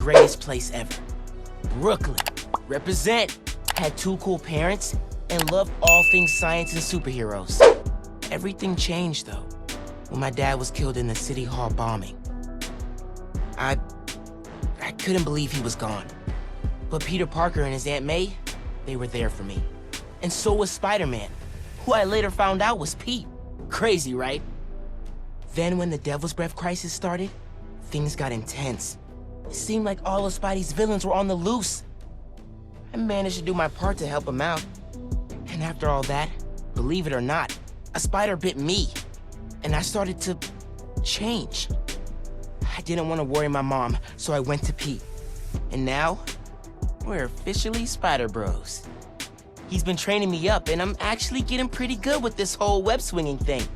greatest place ever. Brooklyn. Represent. Had 2 cool parents and loved all things science and superheroes. Everything changed, though, when my dad was killed in the City Hall bombing. I couldn't believe he was gone. But Peter Parker and his Aunt May, they were there for me. And so was Spider-Man, who I later found out was Pete. Crazy, right? Then when the Devil's Breath crisis started, things got intense. It seemed like all of Spidey's villains were on the loose. I managed to do my part to help him out. And after all that, believe it or not, a spider bit me. And I started to change. I didn't want to worry my mom, so I went to Pete. And now, we're officially Spider Bros. He's been training me up, and I'm actually getting pretty good with this whole web-swinging thing.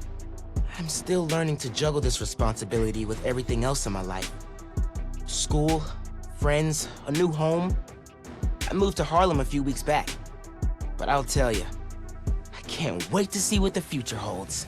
I'm still learning to juggle this responsibility with everything else in my life. School, friends, a new home. I moved to Harlem a few weeks back. But I'll tell you, I can't wait to see what the future holds.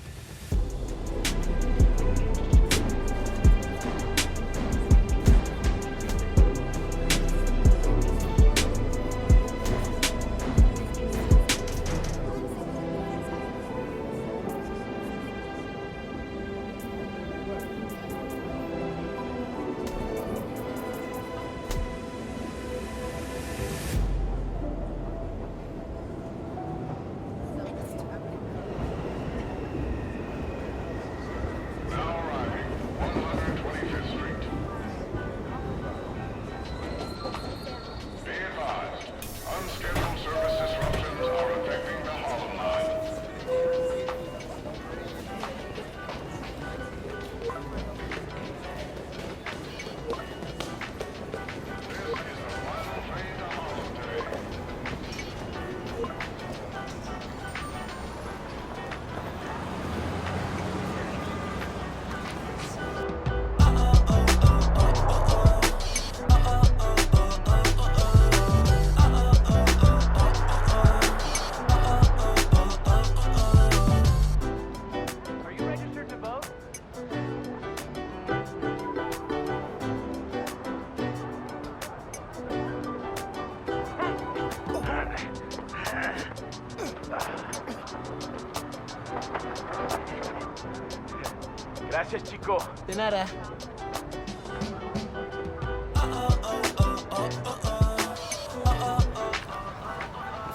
Gracias, chico. De nada.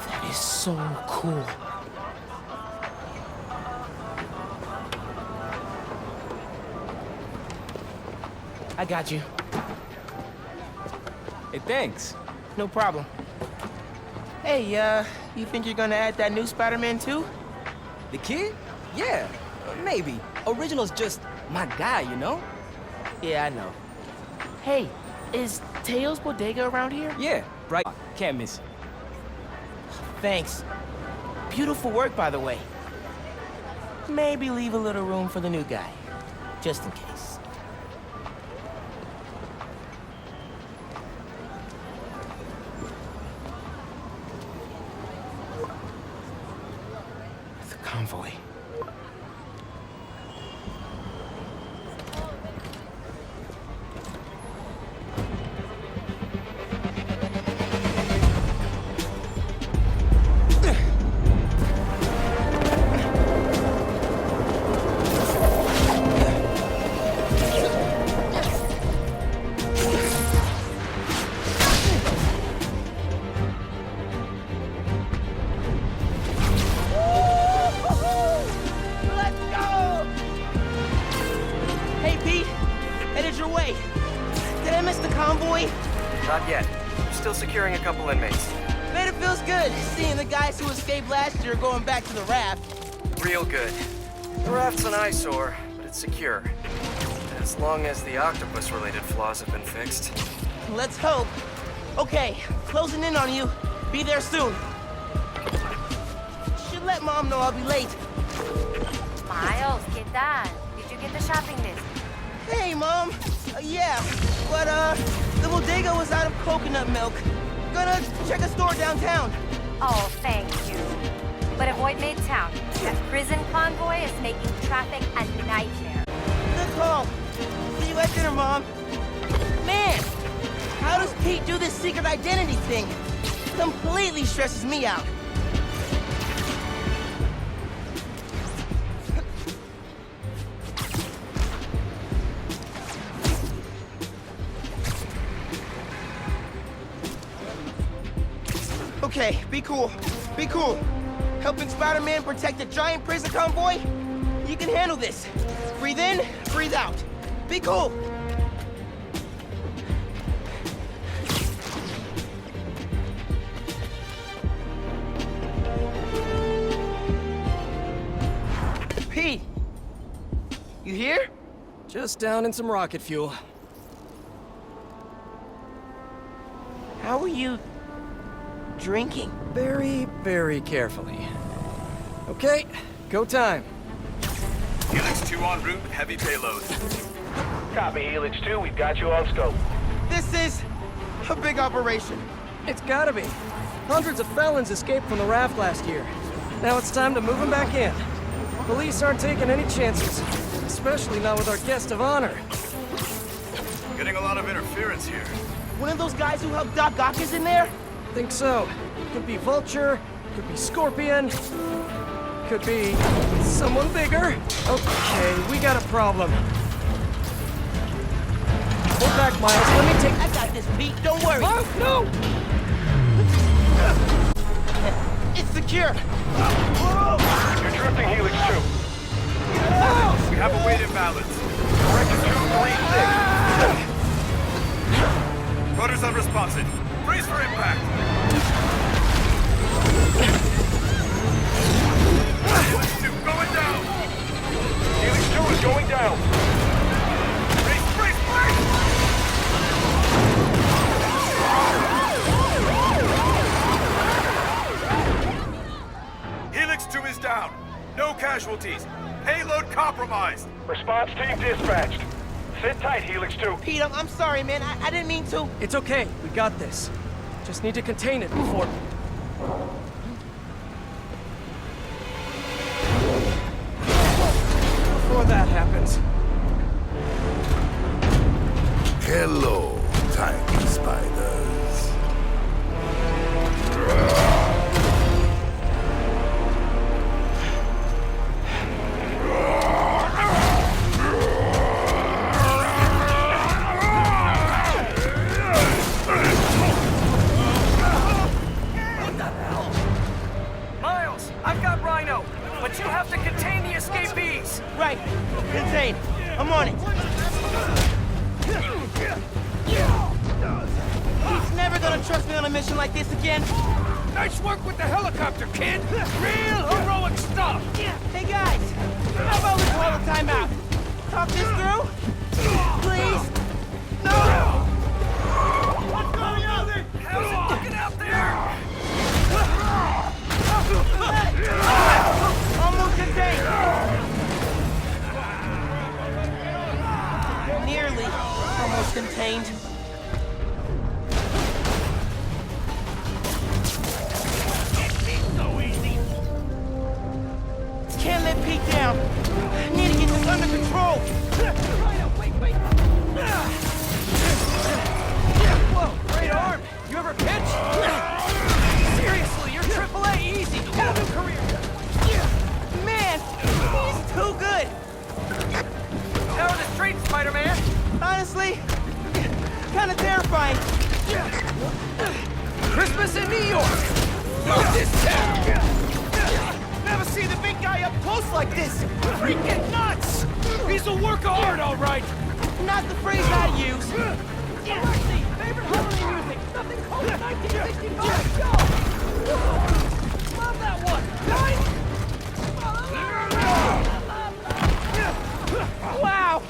That is so cool. I got you. Hey, thanks. No problem. Hey, you think you're gonna add that new Spider-Man too? The kid? Yeah, maybe. Original's just my guy, you know? Yeah, I know. Hey, is Teo's bodega around here? Yeah, right. Can't miss it. Thanks. Beautiful work, by the way. Maybe leave a little room for the new guy, just in case. The convoy. Not yet. We're still securing a couple inmates. Man, it feels good seeing the guys who escaped last year going back to the raft. Real good. The raft's an eyesore, but it's secure. As long as the octopus-related flaws have been fixed. Let's hope. Okay, closing in on you. Be there soon. Should let Mom know I'll be late. Miles, ¿qué tal? Did you get the shopping list? Hey, Mom. Yeah, but, the bodega was out of coconut milk. Gonna check a store downtown. Oh, thank you. But avoid Midtown. That prison convoy is making traffic a nightmare. Good call. See you at dinner, Mom. Man, how does Pete do this secret identity thing? Completely stresses me out. Okay, be cool. Be cool. Helping Spider-Man protect a giant prison convoy? You can handle this. Breathe in, breathe out. Be cool. Pete, you here? Just down in some rocket fuel. How are you drinking? Very, very carefully. Okay, go time. Helix 2 en route with heavy payload. Copy, Helix 2. We've got you on scope. This is a big operation. It's gotta be. Hundreds of felons escaped from the raft last year. Now it's time to move them back in. Police aren't taking any chances, especially not with our guest of honor. Getting a lot of interference here. One of those guys who helped Doc Ock is in there? Think so. Could be Vulture, could be Scorpion, could be someone bigger. Okay, we got a problem. Hold back, Miles. Let me take... I got this, Pete. Don't worry. Oh, no! It's secure. You're drifting, Helix 2. We have a weight imbalance. Correction 236. Rudder's unresponsive. Brace for impact. Helix 2 going down. Helix 2 is going down. Brace, brace, brace! Helix 2 is down. No casualties. Payload compromised. Response team dispatched. Sit tight, Helix 2. Pete, I'm sorry, man. I didn't mean to. It's okay. We got this. Just need to contain it before... Before that happens. Hello, tiny spiders. Miles, I've got Rhino, but you have to contain the escapees. Right. Contain. I'm on it. He's never gonna trust me on a mission like this again. Nice work with the helicopter, kid. Real heroic stuff. Hey, guys. How about we call a timeout? Talk this through? Please? No! What's going on there? How's it looking out there? Almost contained. Nearly almost contained. So easy. Can't let Pete down. I need to get this under control. Wait. Whoa, great arm. You ever pitch? Seriously, you're AAA easy. Whole new career. Man, he's too good. How are the streets, Spider-Man? Honestly, kind of terrifying. Christmas in New York. Not this town. Never see the big guy up close like this. Freaking nuts. He's a work of art, all right. Not the phrase I use. Alexi, favorite holiday music. Nothing cold as 1965. Go. Love that one. Guys. Wow.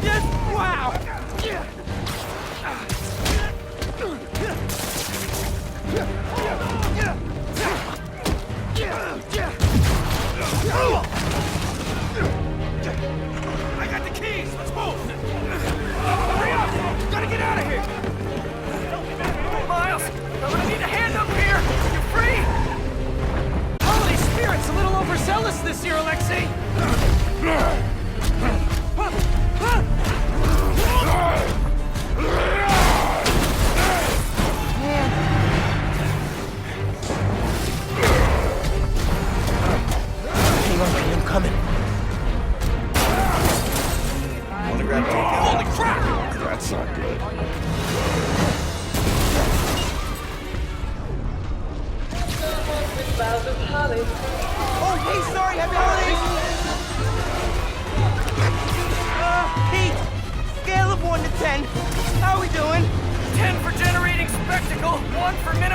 Just wow. I got the keys. Let's move. Hurry up. Gotta get out of here.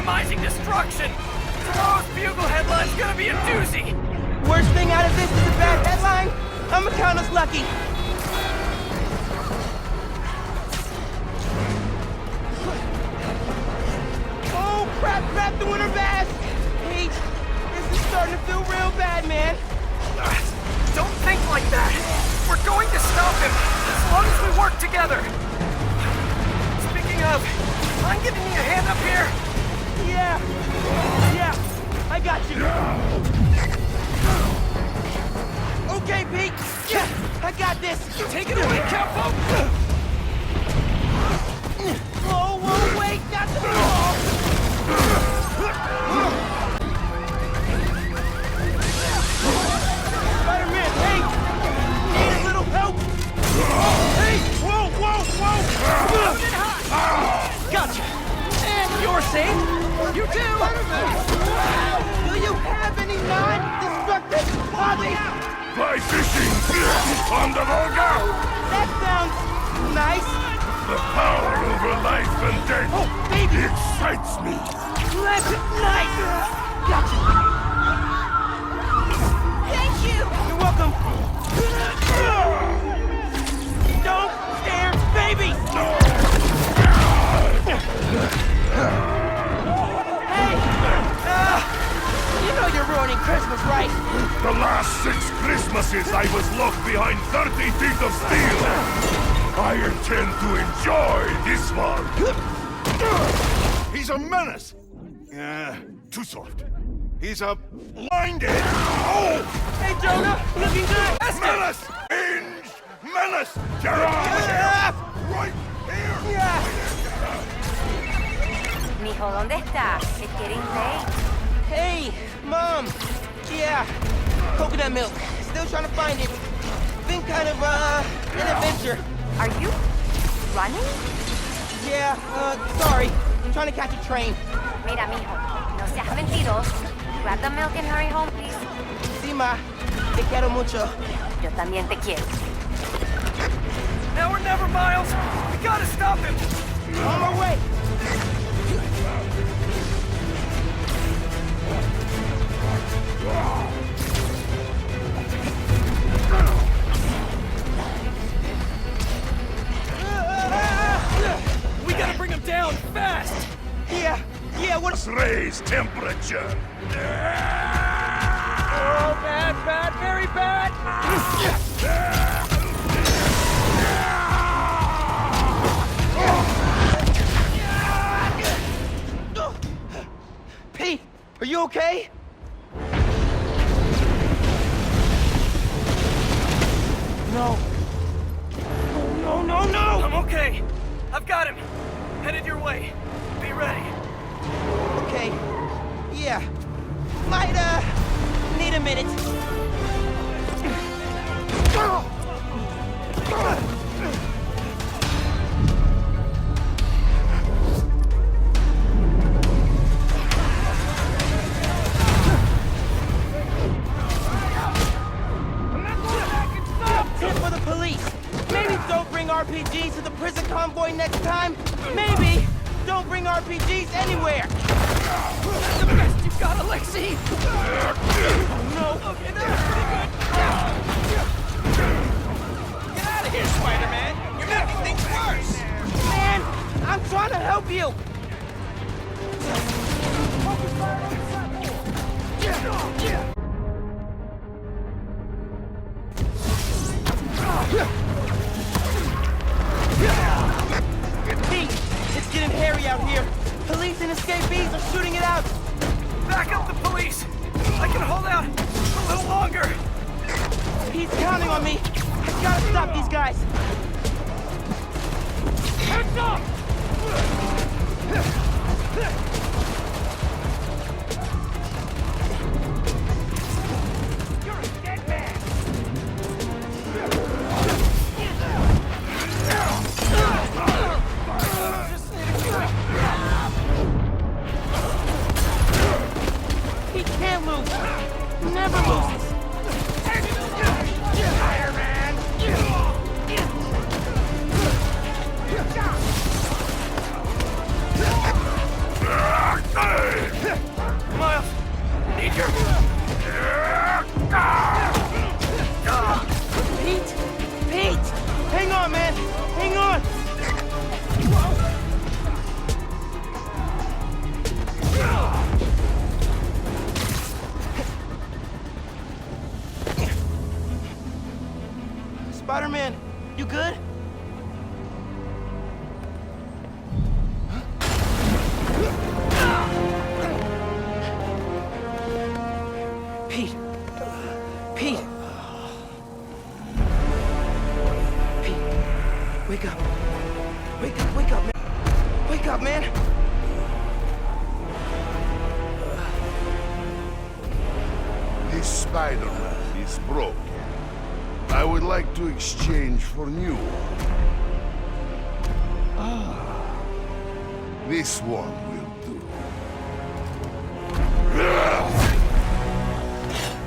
minimizing destruction. Tomorrow's Bugle headline's gonna be a doozy. Worst thing out of this is a bad headline? I'ma count us lucky. Oh, crap, the winter bass! Pete, this is starting to feel real bad, man. Don't think like that. We're going to stop him, as long as we work together. Speaking of, mind giving me a hand up here? Yeah, I got you. Okay, Pete. Yeah, I got this. Take it away, Capo! Whoa, wait, not the ball. Spider-Man, hey, need a little help? Hey, whoa! Gotcha! And you're safe! You too! Do you have any non-destructive hobbies? Fly fishing on the Volga! That sounds nice. The power over life and death Oh, baby! excites me. That's nice. Gotcha. Thank you. You're welcome. Don't scare babies. Hey, you know you're ruining Christmas, right? The last 6 Christmases I was locked behind 30 feet of steel. I intend to enjoy this one. He's a menace. Too soft. He's a blinded. Oh! Hey, Jonah, looking good. Menace! Hinge! Menace! Gerard! Right here! Mijo, ¿dónde estás? It's getting late. Hey, Mom. Yeah, coconut milk. Still trying to find it. Been kind of, an adventure. Are you running? Yeah, sorry. I'm trying to catch a train. Mira, mijo, no seas mentiroso. Grab the milk and hurry home, please. Sí, ma. Te quiero mucho. Yo también te quiero. Now or never, Miles! We gotta stop him! On my way. We gotta bring him down, fast! Yeah, what's... Raise temperature. Oh, bad, very bad! Pete, are you okay? No. No! I'm okay. I've got him. Headed your way. Be ready. Okay. Yeah. Might, need a minute. Tip for the police. Maybe don't bring RPGs to the prison convoy next time. Maybe don't bring RPGs anywhere. That's the best you've got, Alexei! No. Okay, that was pretty good. Get out of here, Spider-Man! You're making things worse! Man, I'm trying to help you. Pete, it's getting hairy out here. Police and escapees are shooting it out. Back up the police! I can hold out a little longer! He's counting on me. I gotta stop these guys. Heads up! You're a dead man! He can't lose. Never loses. Spider-Man! Pete! Pete! Hang on, man! Hang on! Spider-Man, you good? Pete. Pete. Pete. Wake up. Wake up, wake up, man. Wake up, man. This Spider-Man is broken. I would like to exchange for new one. This one will do.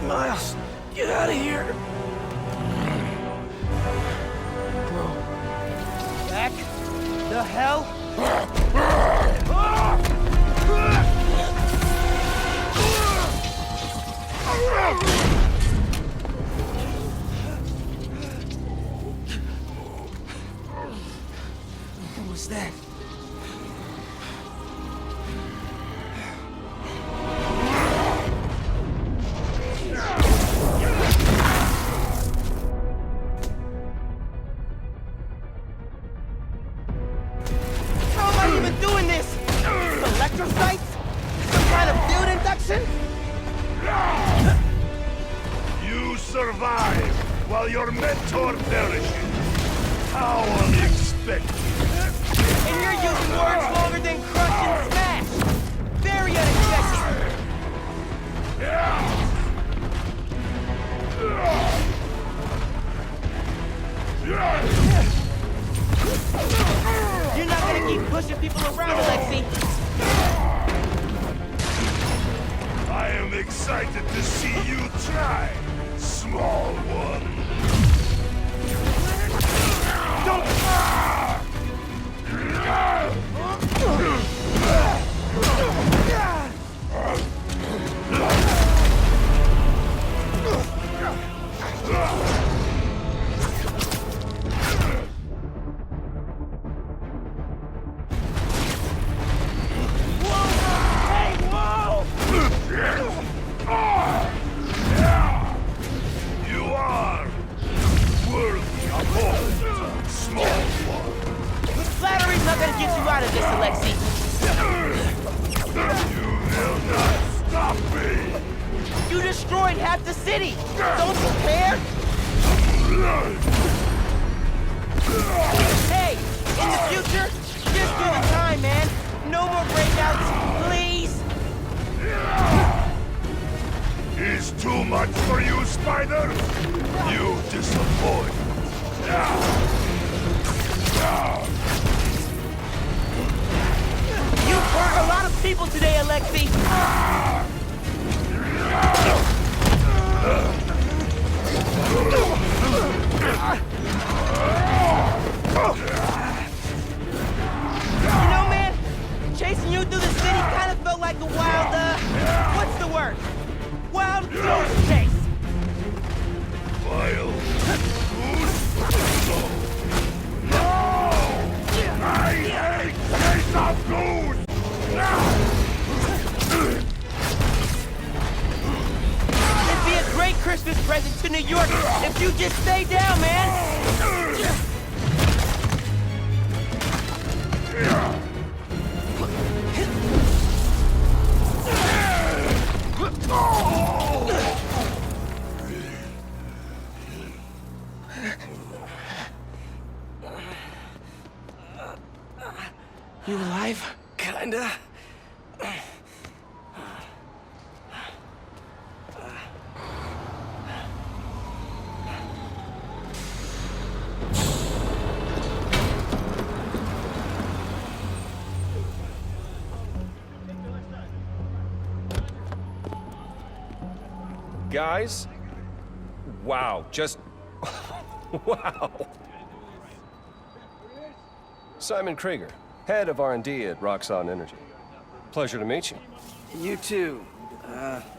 Miles, get out of here. Bro. Back the hell? What was that? How am I even doing this? Electrocytes? Some kind of field induction? You survive while your mentor perishes. How unexpected. And you're using words longer than crush and smash! Very unexpected! You're not gonna keep pushing people around, Alexei! I am excited to see you try, small one. Don't... You are worthy opponent, small one. Flattery's not gonna get you out of this, Alexei! You will not stop me! You destroyed half the city! Don't you care? Hey! In the future, just do the time, man! No more breakouts, please! Is too much for you, Spider? You disappoint. You hurt a lot of people today, Alexei! You know, man, chasing you through the city kind of felt like a wild, what's the word? Wild goose chase! Wild goose? No! I hate chase of goose! It'd be a great Christmas present to New York if you just stay down, man! You alive? Kinda. Guys? Wow, just... wow. Simon Krieger, head of R&D at Roxxon Energy. Pleasure to meet you. You too,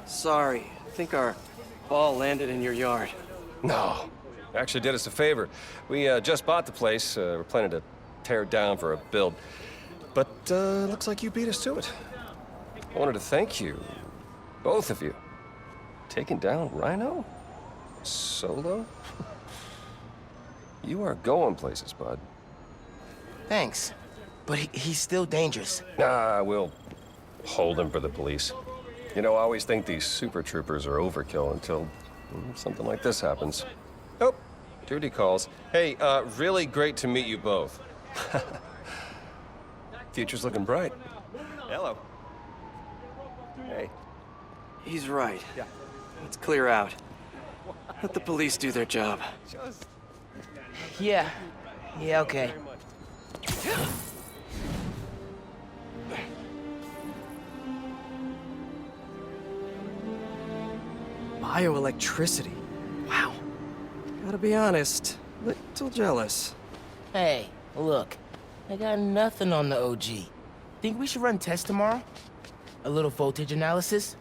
Sorry. I think our ball landed in your yard. No. Actually did us a favor. We just bought the place. We're planning to tear it down for a build. But looks like you beat us to it. I wanted to thank you, both of you. Taking down Rhino? Solo? You are going places, bud. Thanks. But he's still dangerous. Nah, we'll hold him for the police. You know, I always think these super troopers are overkill until something like this happens. Oh, duty calls. Hey, really great to meet you both. Future's looking bright. Hello. Hey. He's right. Yeah. Let's clear out. Let the police do their job. Yeah. Yeah, okay. Bioelectricity. Wow. Gotta be honest, little jealous. Hey, look. I got nothing on the OG. Think we should run tests tomorrow? A little voltage analysis?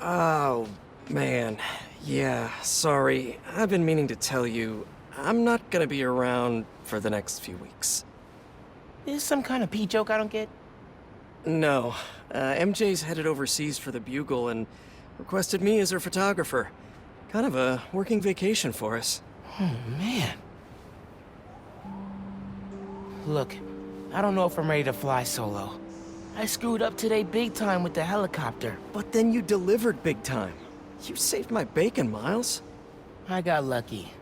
Oh, man. Yeah, sorry. I've been meaning to tell you, I'm not gonna be around for the next few weeks. Is some kind of pee joke I don't get? No. MJ's headed overseas for the Bugle and requested me as her photographer. Kind of a working vacation for us. Oh, man. Look, I don't know if I'm ready to fly solo. I screwed up today big time with the helicopter. But then you delivered big time. You saved my bacon, Miles. I got lucky.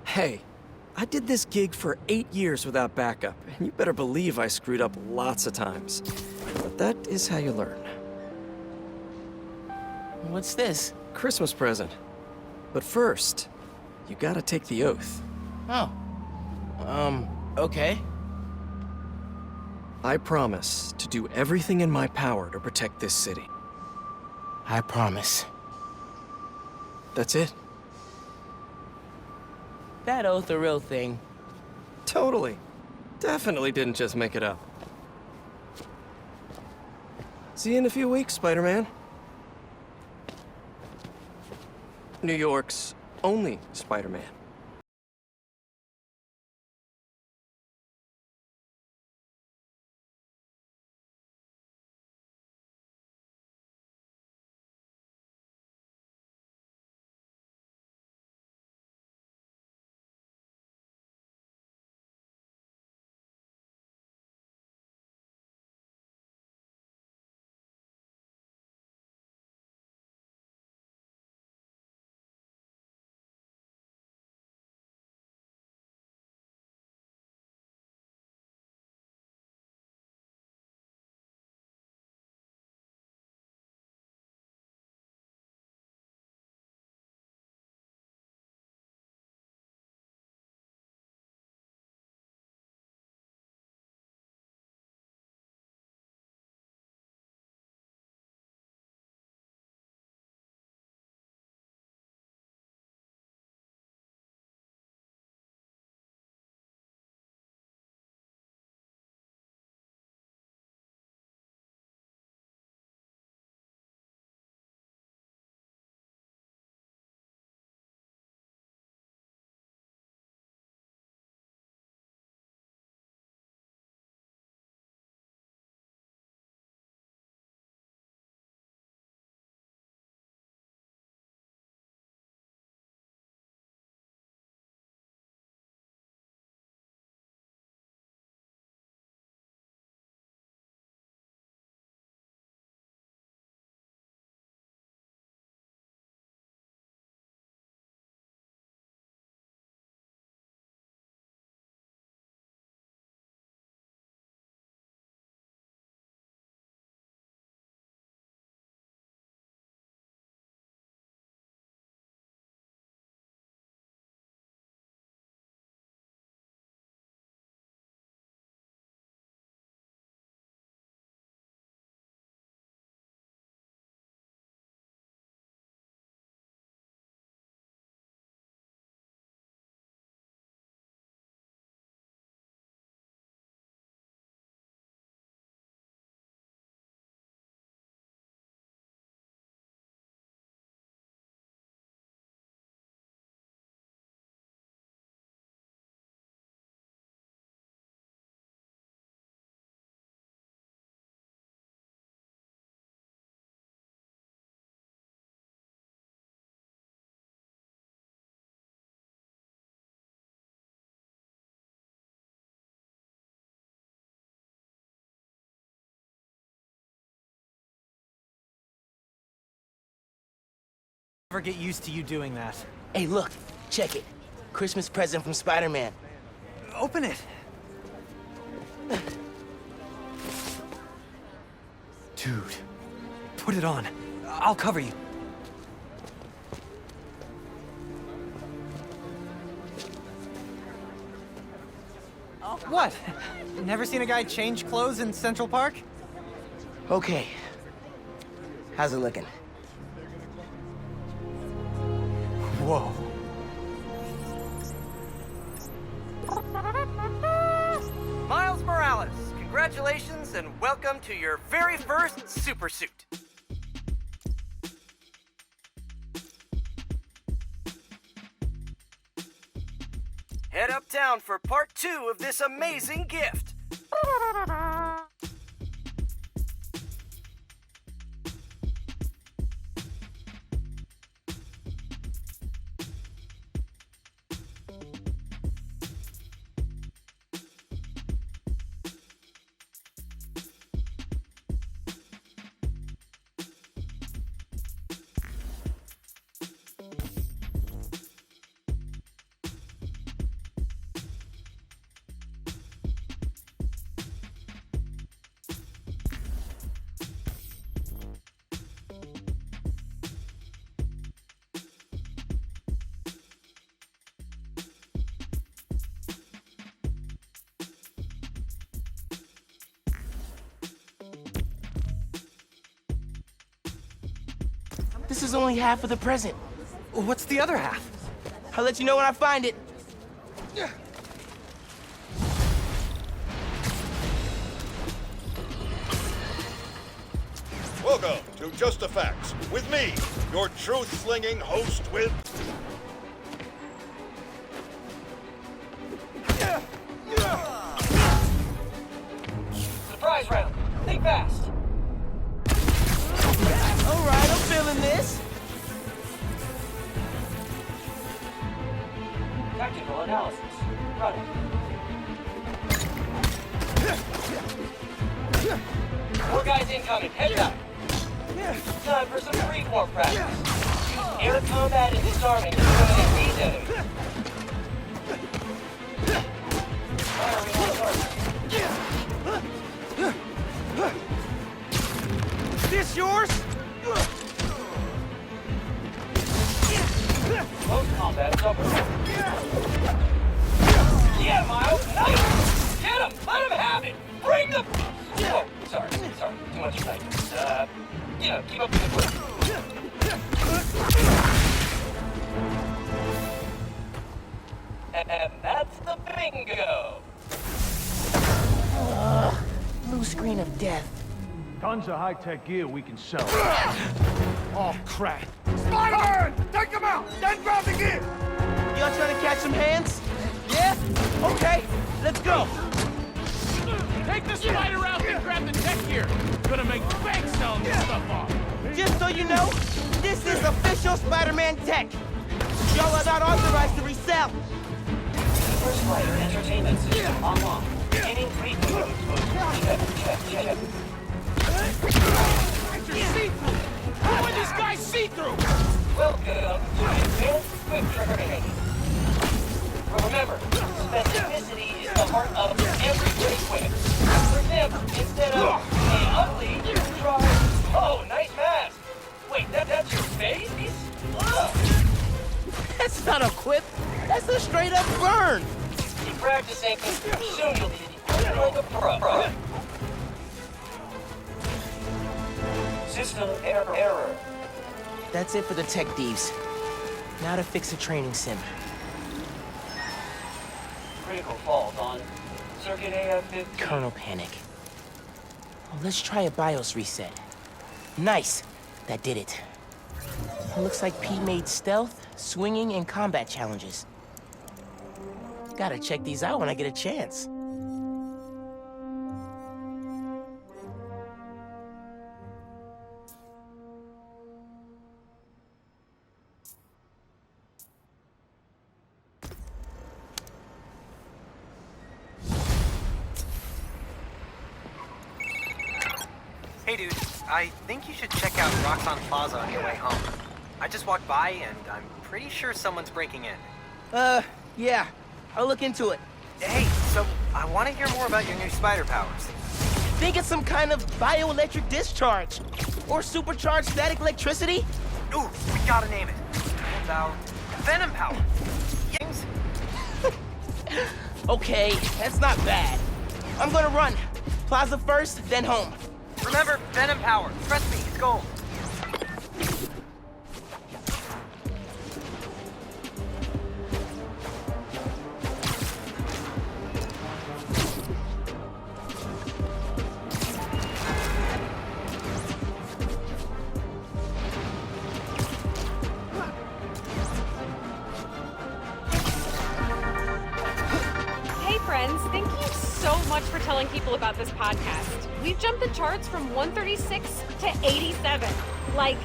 Hey, I did this gig for 8 years without backup, and you better believe I screwed up lots of times. But that is how you learn. What's this? Christmas present. But first, you gotta take the oath. Oh. Okay. I promise to do everything in my power to protect this city. I promise. That's it. That oath a real thing. Totally. Definitely didn't just make it up. See you in a few weeks, Spider-Man. New York's only Spider-Man. never get used to you doing that. Hey, look, check it. Christmas present from Spider-Man. Open it. Dude, put it on. I'll cover you. What? Never seen a guy change clothes in Central Park? Okay. How's it looking? Whoa. Miles Morales, congratulations and welcome to your very first super suit. Head uptown for part 2 of this amazing gift. This is only half of the present. What's the other half? I'll let you know when I find it. Welcome to Just the Facts with me, your truth-slinging host with... Surprise round. Think fast. All right, I'm feeling this. Tactical analysis. Running. More guys incoming. Heads up. Time for some freeform practice. Air combat and disarming to eliminate these enemies. Firing on target. This yours? Close combat's over. Yeah, Miles. Nice. Get him. Let him have it. Bring the... Oh, sorry. Too much excitement. Keep up with the work. And that's the bingo. Blue screen of death. Tons of high-tech gear we can sell. Oh, crap. Spider-Man! Take him out! Then grab the gear! Y'all trying to catch some hands? Yeah? Okay, let's go. Take the spider out and grab the tech gear. Gonna make bank selling this stuff off. Just so you know, this is official Spider-Man tech. Y'all are not authorized to resell. First Spider Entertainment System online. Beginning treatment. Check. How are these guys see-through? Welcome to Advanced Quick Training. Remember, specificity is the heart of every quick whip. For example, instead of being ugly, try, oh, nice mask. Wait, that's your face? Ugh. That's not a quip. That's a straight-up burn. Keep practicing. Soon you'll be like a pro. System error. That's it for the tech thieves. Now to fix a training sim. Critical fault on circuit AF-15. Kernel panic. Well, let's try a BIOS reset. Nice. That did it. It looks like Pete made stealth, swinging, and combat challenges. Gotta check these out when I get a chance. Hey dude, I think you should check out Roxxon Plaza on your way home. I just walked by and I'm pretty sure someone's breaking in. Yeah. I'll look into it. Hey, so I want to hear more about your new spider powers. Think it's some kind of bioelectric discharge. Or supercharged static electricity? Ooh, we gotta name it. How about venom power? Yings? Okay, that's not bad. I'm gonna run. Plaza first, then home. Remember, venom power. Trust me, it's gold. Thank you so much for telling people about this podcast. We've jumped the charts from 136 to 87. Like,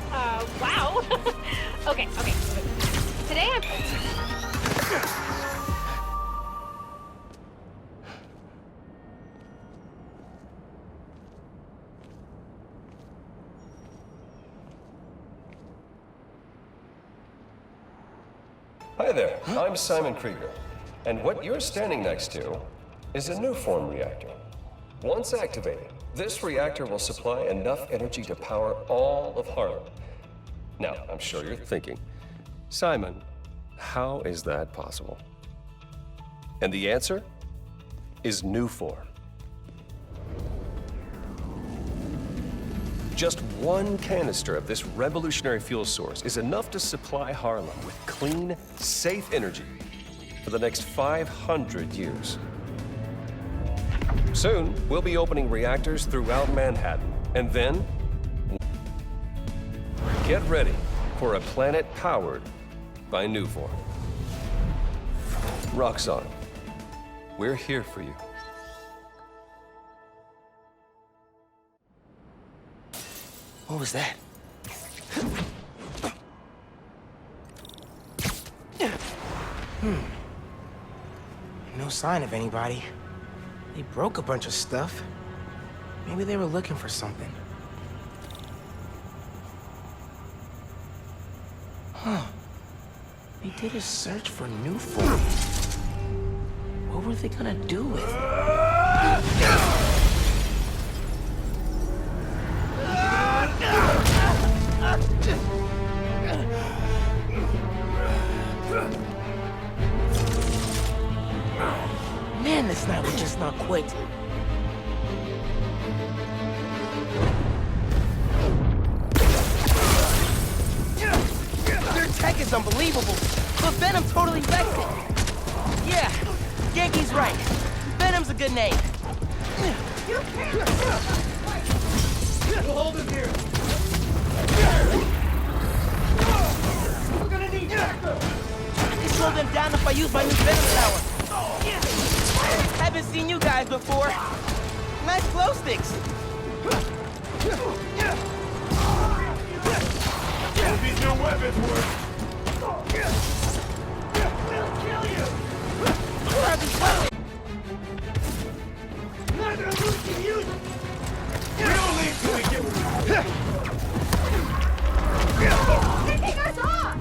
wow. Okay. Today I'm... Hi there, I'm Simon Krieger. And what you're standing next to is a new form reactor. Once activated, this reactor will supply enough energy to power all of Harlem. Now, I'm sure you're thinking, Simon, how is that possible? And the answer is new form. Just one canister of this revolutionary fuel source is enough to supply Harlem with clean, safe energy for the next 500 years. Soon, we'll be opening reactors throughout Manhattan, and then get ready for a planet powered by new form. Roxxon, we're here for you. What was that? No sign of anybody. They broke a bunch of stuff. Maybe they were looking for something. Huh. They did a search for new form. What were they gonna do with it? Man, this night was just not quit. Their tech is unbelievable, but Venom totally wrecks it. Yeah, Yankee's right. Venom's a good name. You can't! We'll hold him here. We're gonna need backup. I can slow them down if I use my new Venom power. Haven't seen you guys before. Nice glow sticks. Hope these new weapons work. We'll kill you. Where are these weapons? Not gonna lose to you. We don't leave till we get They're taking us off.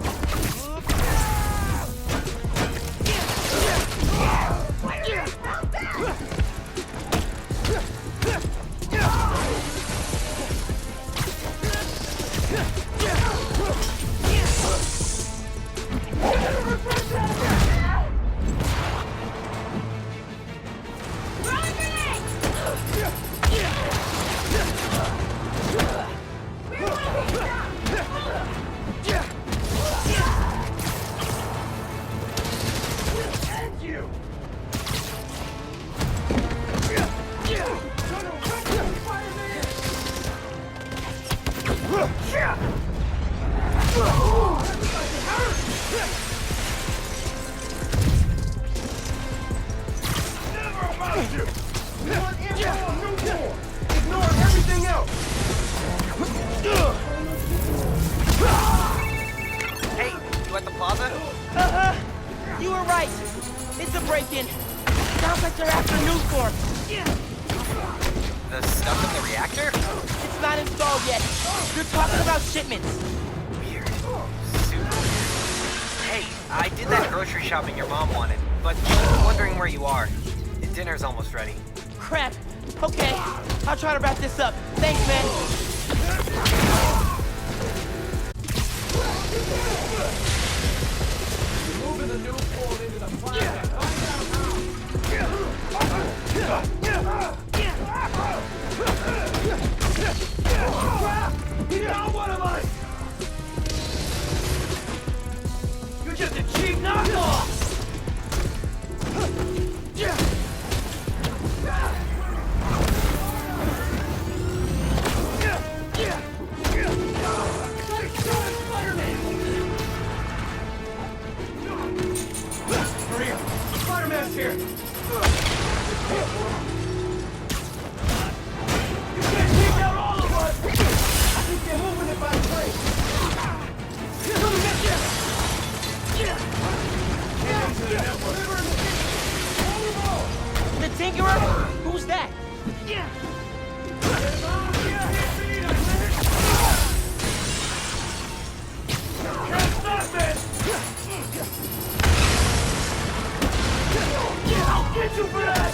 Hey, you at the plaza? You were right. It's a break-in. Sounds like they're after new form. The stuff in the reactor? It's not installed yet. They're talking about shipments. Weird. I did that grocery shopping your mom wanted, but she's wondering where you are. Dinner's almost ready. Crap. Okay, I'll try to wrap this up. Thanks, man. Moving the new pole into the plant. He got one of us! You're just a cheap knockoff! Maria, Spider-Man's here! You can't take out all of us! I think they're moving it by place! Come get The Tinkerer? Who's that? Can't stop it! I'll get you for that!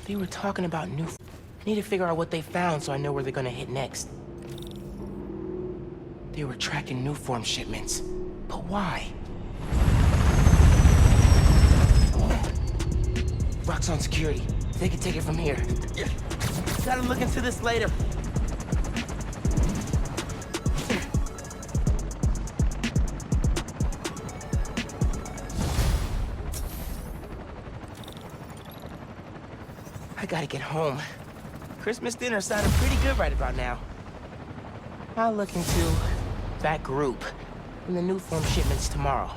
They were talking about new... I need to figure out what they found so I know where they're gonna hit next. They were tracking new form shipments. But why? Roxxon security. They can take it from here. Gotta look into this later. I gotta get home. Christmas dinner sounded pretty good right about now. I'll look into that group and the new form shipments tomorrow.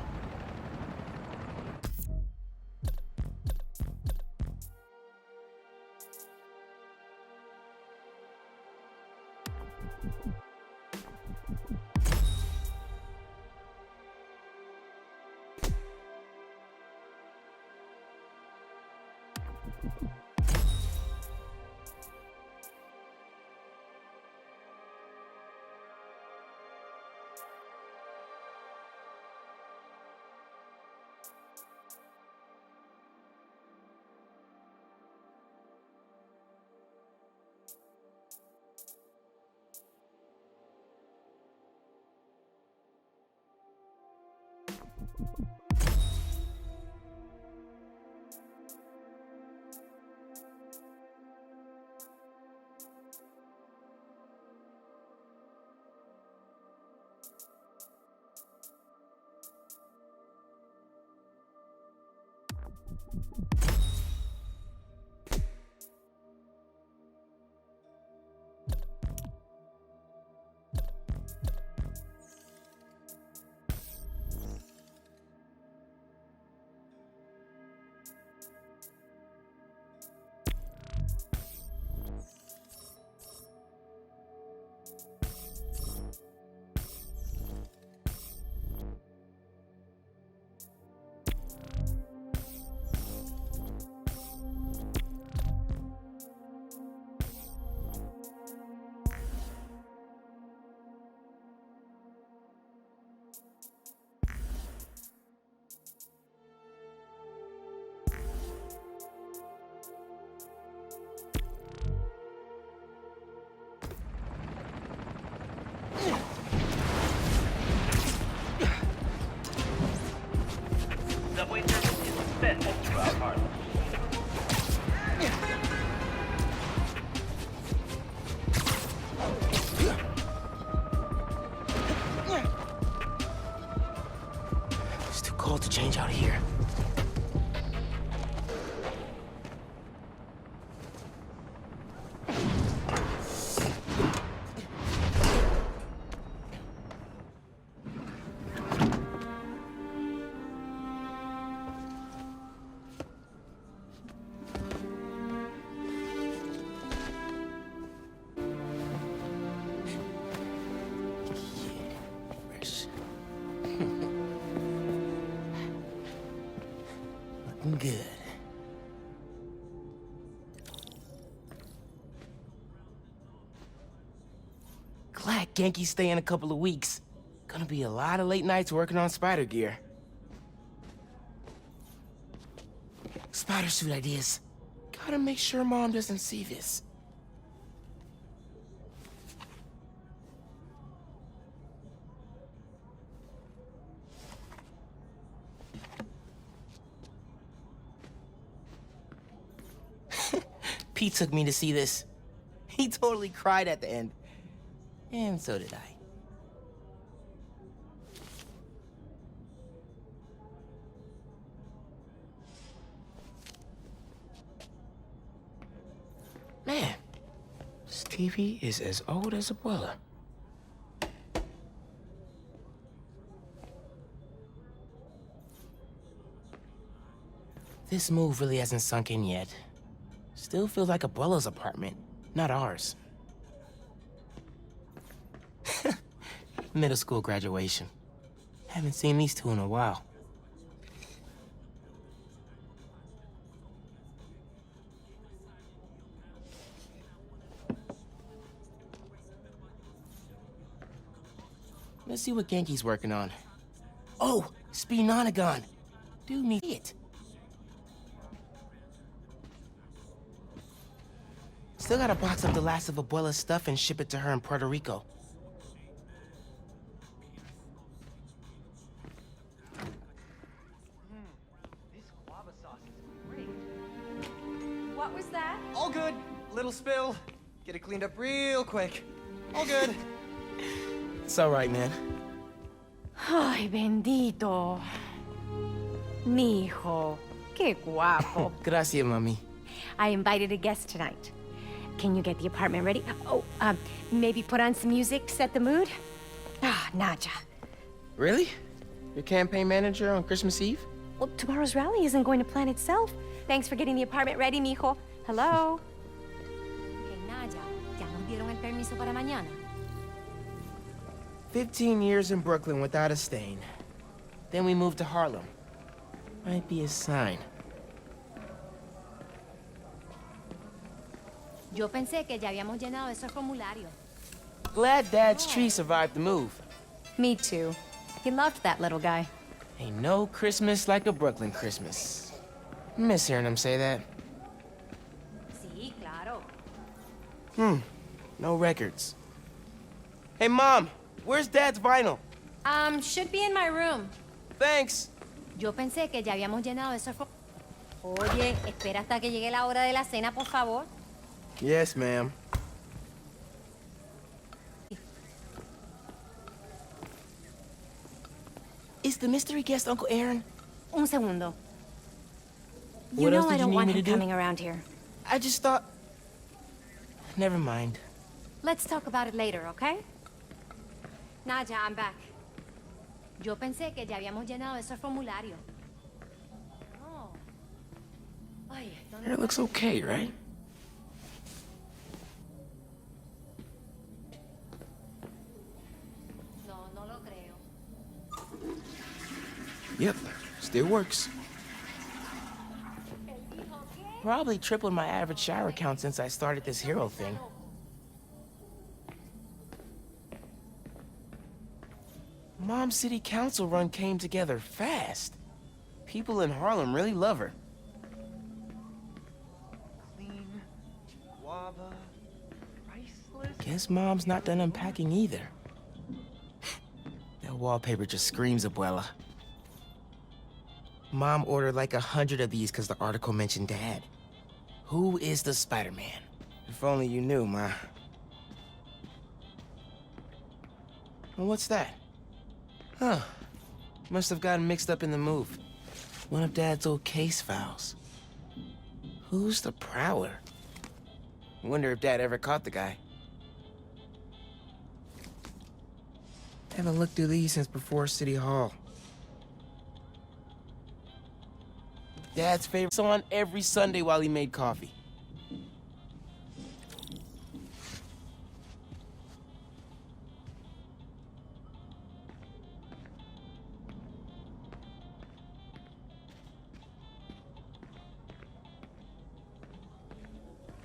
Subway service is suspended throughout Harlem. It's too cold to change out here. good. Glad Genki's staying a couple of weeks. Gonna be a lot of late nights working on spider gear. Spider suit ideas. Gotta make sure Mom doesn't see this. Pete took me to see this. He totally cried at the end. And so did I. Man, this TV is as old as Abuela. This move really hasn't sunk in yet. Still feels like Abuela's apartment, not ours. Middle school graduation. Haven't seen these two in a while. Let's see what Genki's working on. Oh, Speed-Nonagon. Do me it. Still gotta box up the last of Abuela's stuff and ship it to her in Puerto Rico. This guava sauce is great. What was that? All good. Little spill. Get it cleaned up real quick. All good. It's all right, man. Ay, bendito. Mi hijo. Qué guapo. Gracias, mami. I invited a guest tonight. Can you get the apartment ready? Oh, maybe put on some music, set the mood? Ah, Naja. Really? Your campaign manager on Christmas Eve? Well, tomorrow's rally isn't going to plan itself. Thanks for getting the apartment ready, mijo. Hello? Hey, Naja, ya nos dieron el permiso para mañana. 15 years in Brooklyn without a stain. Then we moved to Harlem. Might be a sign. Yo pensé que ya habíamos llenado esos formularios. Glad Dad's tree survived the move. Me too. He loved that little guy. Ain't no Christmas like a Brooklyn Christmas. Miss hearing him say that. Sí, claro. No records. Hey, Mom, where's Dad's vinyl? Should be in my room. Thanks. Yo pensé que ya habíamos llenado esos Oye, espera hasta que llegue la hora de la cena, por favor. Yes, ma'am. Is the mystery guest Uncle Aaron? Un segundo. You What know else I did you don't need want me to him do? coming around here. I just thought... Never mind. Let's talk about it later, okay? Naja, I'm back. Yo pensé que ya habíamos llenado esos formularios. Oh. Ay, Hair looks okay, right? No, no lo creo. Yep, still works. Probably tripled my average shower count since I started this hero thing. Mom's city council run came together fast. People in Harlem really love her. Clean. Guava. Priceless. Guess Mom's not done unpacking either. That wallpaper just screams Abuela. Mom ordered like 100 of these because the article mentioned Dad. Who is the Spider-Man? If only you knew, Ma. Well, what's that? Huh. Must have gotten mixed up in the move. One of Dad's old case files. Who's the Prowler? Wonder if Dad ever caught the guy. Haven't looked through these since before City Hall. Dad's favorite song every Sunday while he made coffee.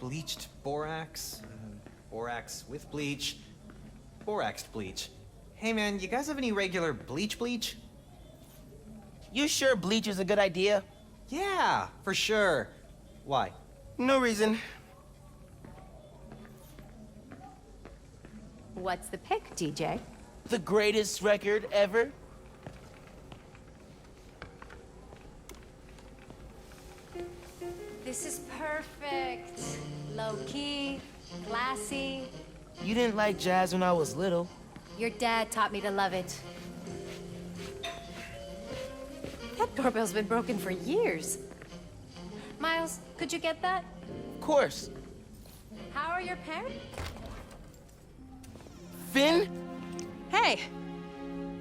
bleached borax, borax with bleach, boraxed bleach. Hey man, you guys have any regular bleach? You sure bleach is a good idea? Yeah, for sure. Why? No reason. What's the pick, DJ? The greatest record ever? This is perfect. Low-key, classy. You didn't like jazz when I was little. Your dad taught me to love it. That doorbell's been broken for years. Miles, could you get that? Of course. How are your parents? Finn? Hey,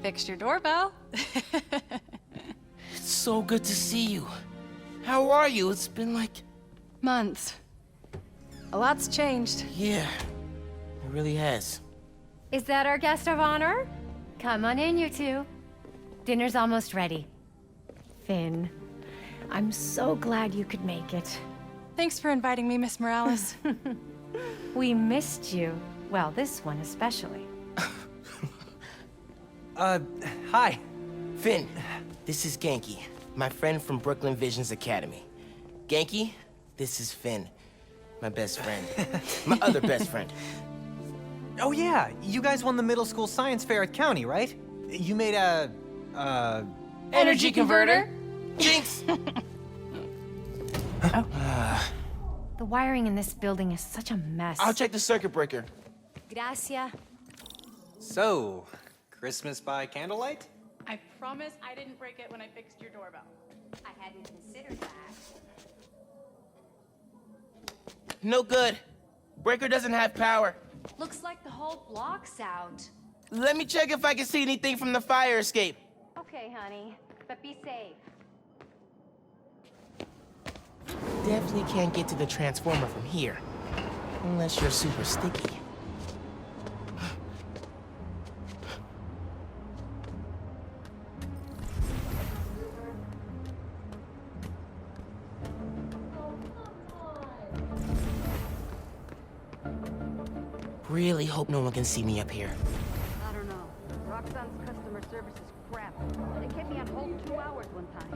fixed your doorbell. It's so good to see you. How are you? It's been like... Months. A lot's changed. Yeah, it really has. Is that our guest of honor? Come on in, you two. Dinner's almost ready. Finn, I'm so glad you could make it. Thanks for inviting me, Miss Morales. We missed you. Well, this one especially. Hi. Finn, this is Genki, my friend from Brooklyn Visions Academy. Genki, this is Finn, my best friend. My other best friend. Oh yeah, you guys won the middle school science fair at County, right? You made a, Energy converter? Jinx! The wiring in this building is such a mess. I'll check the circuit breaker. Gracias. So, Christmas by candlelight? I promise I didn't break it when I fixed your doorbell. I hadn't considered that. No good. Breaker doesn't have power. Looks like the whole block's out. Let me check if I can see anything from the fire escape. Okay, honey, but be safe. Definitely can't get to the transformer from here. Unless you're super sticky. Really hope no one can see me up here. I don't know. Roxxon's customer service is crap. They kept me on hold 2 hours one time.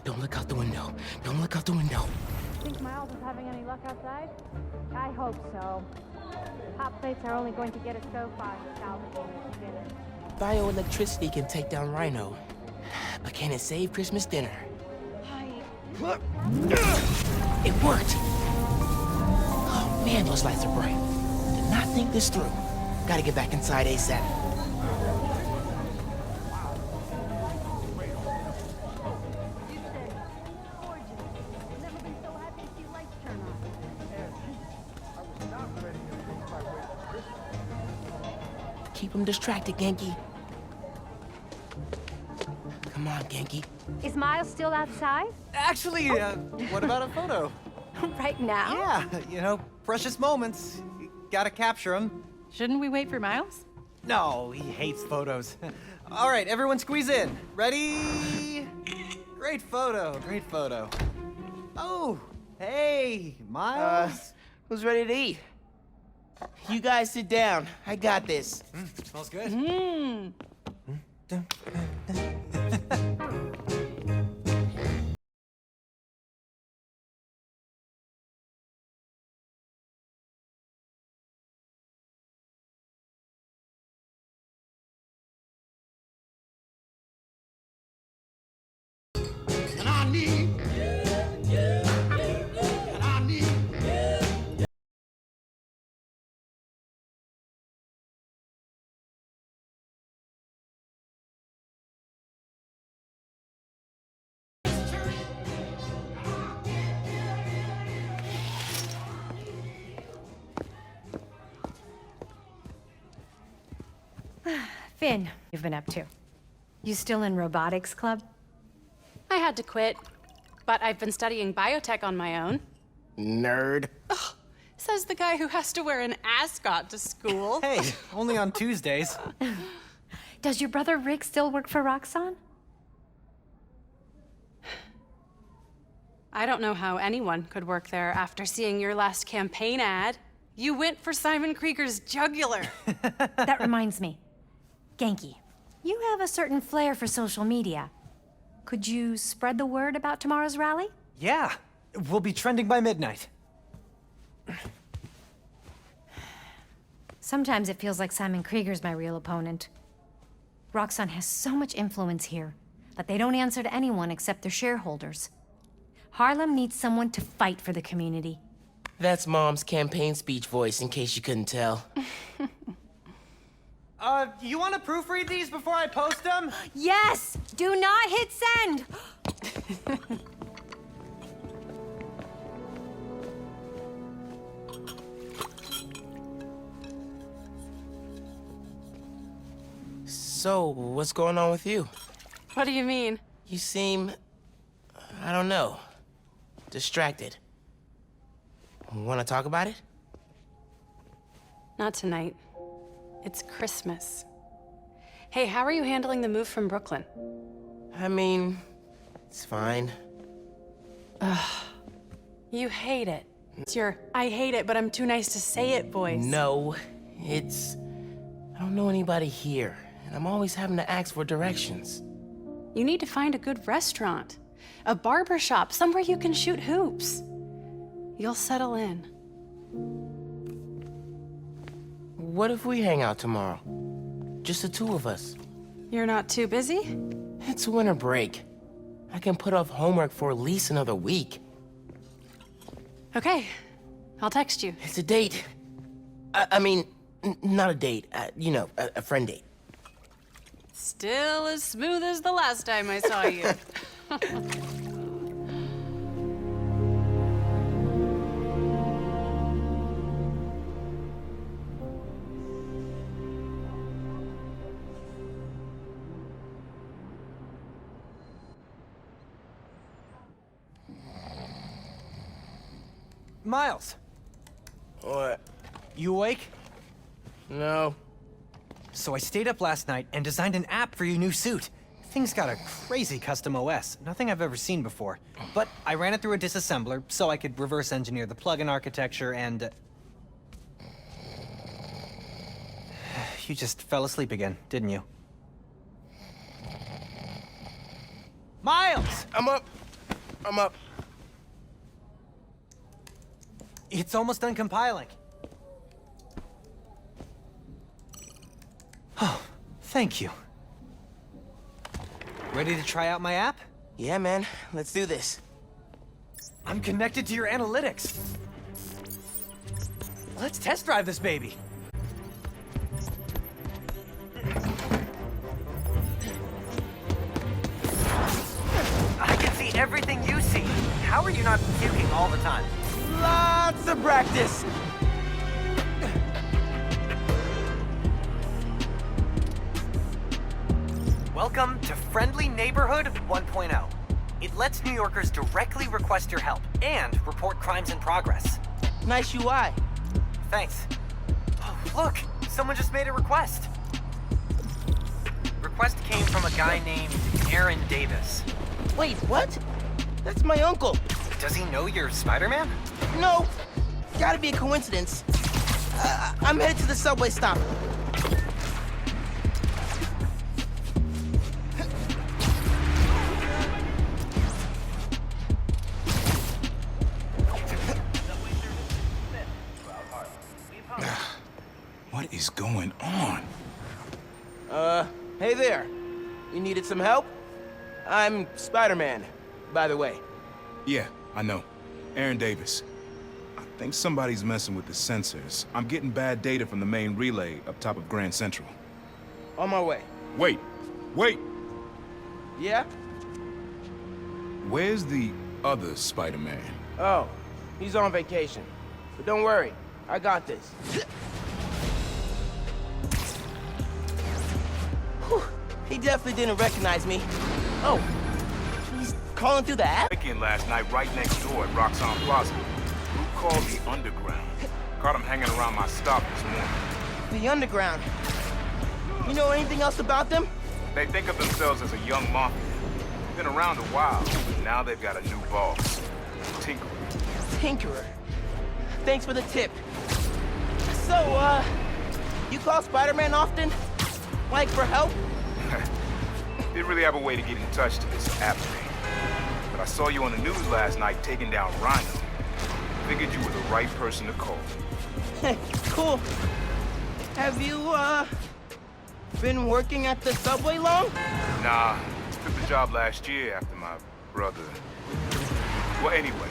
Don't look out the window. Don't look out the window. Think Miles is having any luck outside? I hope so. Hot plates are only going to get us so far with salvaging dinner. Bioelectricity can take down Rhino. But can it save Christmas dinner? It worked! Oh man, those lights are bright. Did not think this through. Gotta get back inside ASAP. Keep him distracted, Genki. Come on, Genki. Is Miles still outside? Actually, what about a photo? Right now? Yeah, you know, precious moments. You gotta capture them. Shouldn't we wait for Miles? No, he hates photos. All right, everyone squeeze in. Ready? Great photo, great photo. Oh, hey, Miles. Who's ready to eat? You guys sit down. I got this. Smells good. Finn, you've been up to? You still in robotics club? I had to quit, but I've been studying biotech on my own. Nerd. Says the guy who has to wear an ascot to school. Hey, only on Tuesdays. Does your brother Rick still work for Roxxon? I don't know how anyone could work there after seeing your last campaign ad. You went for Simon Krieger's jugular. That reminds me. Genki, you have a certain flair for social media. Could you spread the word about tomorrow's rally? Yeah, we'll be trending by midnight. Sometimes it feels like Simon Krieger's my real opponent. Roxxon has so much influence here, but they don't answer to anyone except their shareholders. Harlem needs someone to fight for the community. That's Mom's campaign speech voice, in case you couldn't tell. You want to proofread these before I post them? Yes! Do not hit send! So, what's going on with you? What do you mean? You seem... I don't know. Distracted. Want to talk about it? Not tonight. It's Christmas. Hey, how are you handling the move from Brooklyn? I mean, it's fine. Ugh. You hate it. It's your I hate it, but I'm too nice to say it voice. No, it's... I don't know anybody here, and I'm always having to ask for directions. You need to find a good restaurant. A barber shop, somewhere you can shoot hoops. You'll settle in. What if we hang out tomorrow? Just the two of us. You're not too busy? It's winter break. I can put off homework for at least another week. Okay, I'll text you. It's a date. I mean, not a date. You know, a friend date. Still as smooth as the last time I saw you. Miles, What? you awake? No. So I stayed up last night and designed an app for your new suit. Thing's got a crazy custom OS, nothing I've ever seen before. But I ran it through a disassembler so I could reverse engineer the plugin architecture and... You just fell asleep again, didn't you? Miles! I'm up. I'm up. It's almost done compiling. Oh, thank you. Ready to try out my app? Yeah, man. Let's do this. I'm connected to your analytics. Let's test drive this baby. I can see everything you see. How are you not puking all the time? Lots of practice. Welcome to Friendly Neighborhood 1.0. It lets New Yorkers directly request your help and report crimes in progress. Nice UI. Thanks. Oh, look! Someone just made a request. Request came from a guy named Aaron Davis. Wait, what? That's my uncle. Does he know you're Spider-Man? No. Gotta be a coincidence. I'm headed to the subway stop. What is going on? Hey there. You needed some help? I'm Spider-Man, by the way. Yeah, I know. Aaron Davis. I think somebody's messing with the sensors. I'm getting bad data from the main relay up top of Grand Central. On my way. Wait! Wait! Yeah? Where's the other Spider-Man? Oh, he's on vacation. But don't worry, I got this. Whew, he definitely didn't recognize me. Oh, he's calling through the app? Break-in last night right next door at Roxxon Plaza. Who called the Underground? Caught him hanging around my stop this morning. The Underground. You know anything else about them? They think of themselves as a young mafia. Been around a while, but now they've got a new boss. Tinkerer. Tinkerer. Thanks for the tip. So, you call Spider-Man often? Like, for help? Didn't really have a way to get in touch to this app thing. But I saw you on the news last night taking down Rhino. Figured you were the right person to call. Cool. Have you, been working at the subway long? Nah, took the job last year after my brother. Well, anyway,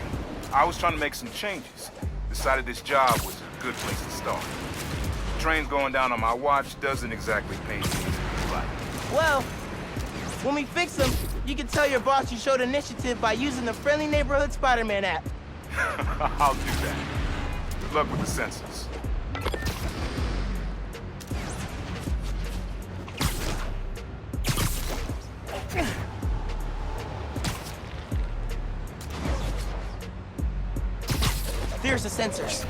I was trying to make some changes. Decided this job was a good place to start. Trains going down on my watch doesn't exactly pay me right. Well, when we fix them, you can tell your boss you showed initiative by using the Friendly Neighborhood Spider-Man app. I'll do that. Good luck with the sensors. There's the sensors.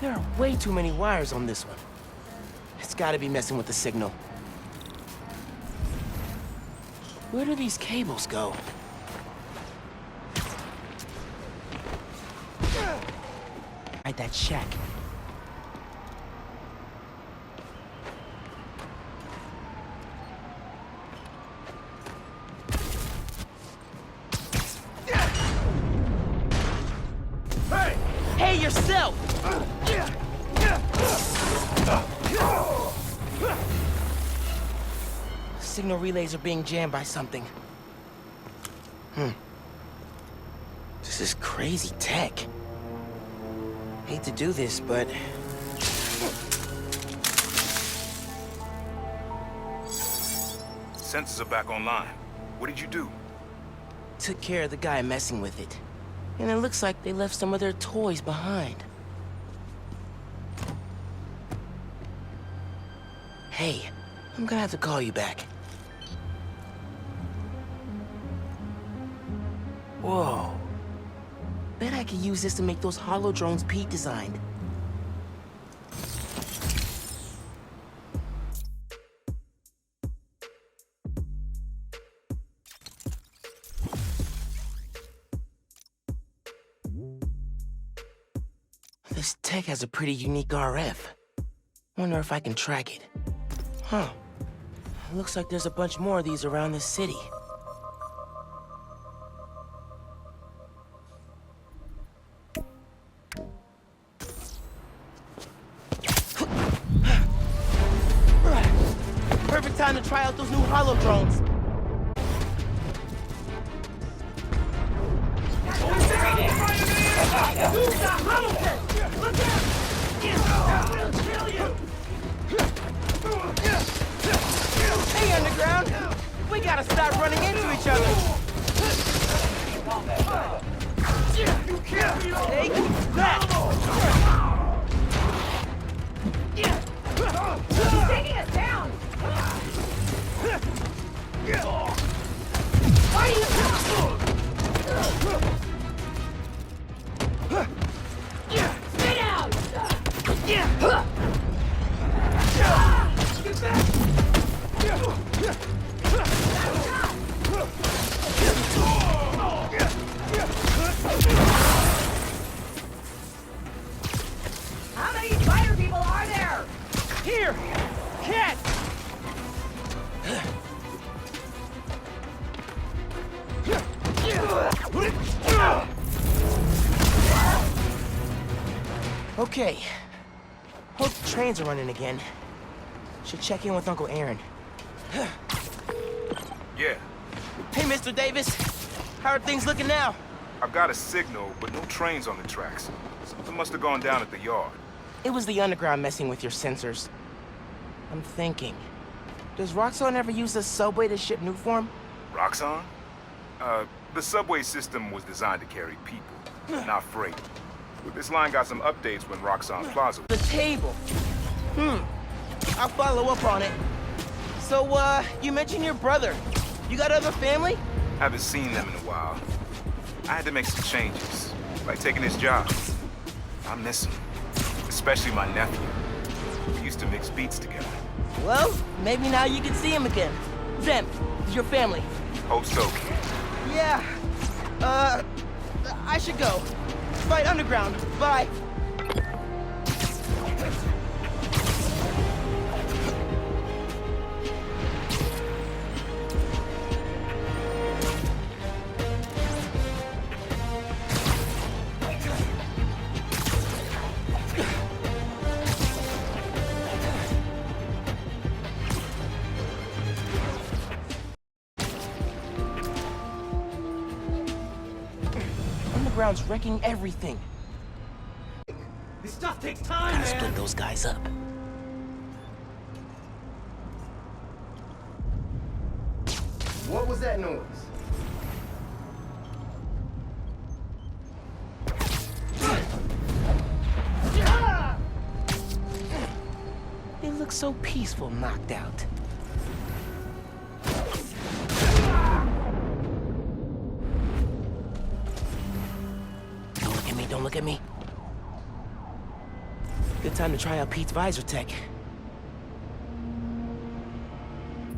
There are way too many wires on this one. It's gotta be messing with the signal. Where do these cables go? Right, that shack. Hey, yourself! Signal relays are being jammed by something. This is crazy tech. Hate to do this, but... Sensors are back online. What did you do? Took care of the guy messing with it. And it looks like they left some of their toys behind. Hey, I'm gonna have to call you back. Whoa. Bet I could use this to make those hollow drones Pete designed. This tech has a pretty unique RF. Wonder if I can track it. Huh. Looks like there's a bunch more of these around the city. Perfect time to try out those new hollow drones. Hey, Underground! We gotta stop running into each other! Take that! He's taking us down! Why are you Stay down! Get back! How many spider people are there? Here! Cat! Okay. Hope the trains are running again. Should check in with Uncle Aaron. Yeah. Hey, Mr. Davis. How are things looking now? I've got a signal, but no trains on the tracks. Something must have gone down at the yard. It was the Underground messing with your sensors. I'm thinking. Does Roxxon ever use the subway to ship Nuform? Roxxon? The subway system was designed to carry people, not freight. But this line got some updates when Roxxon Plaza... The table. I'll follow up on it. So, you mentioned your brother. You got other family? Haven't seen them in a while. I had to make some changes, like taking this job. I miss him, especially my nephew. We used to mix beats together. Well, maybe now you can see him again. Zen, Your family. Hope so, kid. Yeah. I should go. Fight underground. Bye. Underground's wrecking everything. This stuff takes time, Gotta split those guys up. What was that noise? They look so peaceful knocked out. Don't look at me. Good time to try out Pete's visor tech.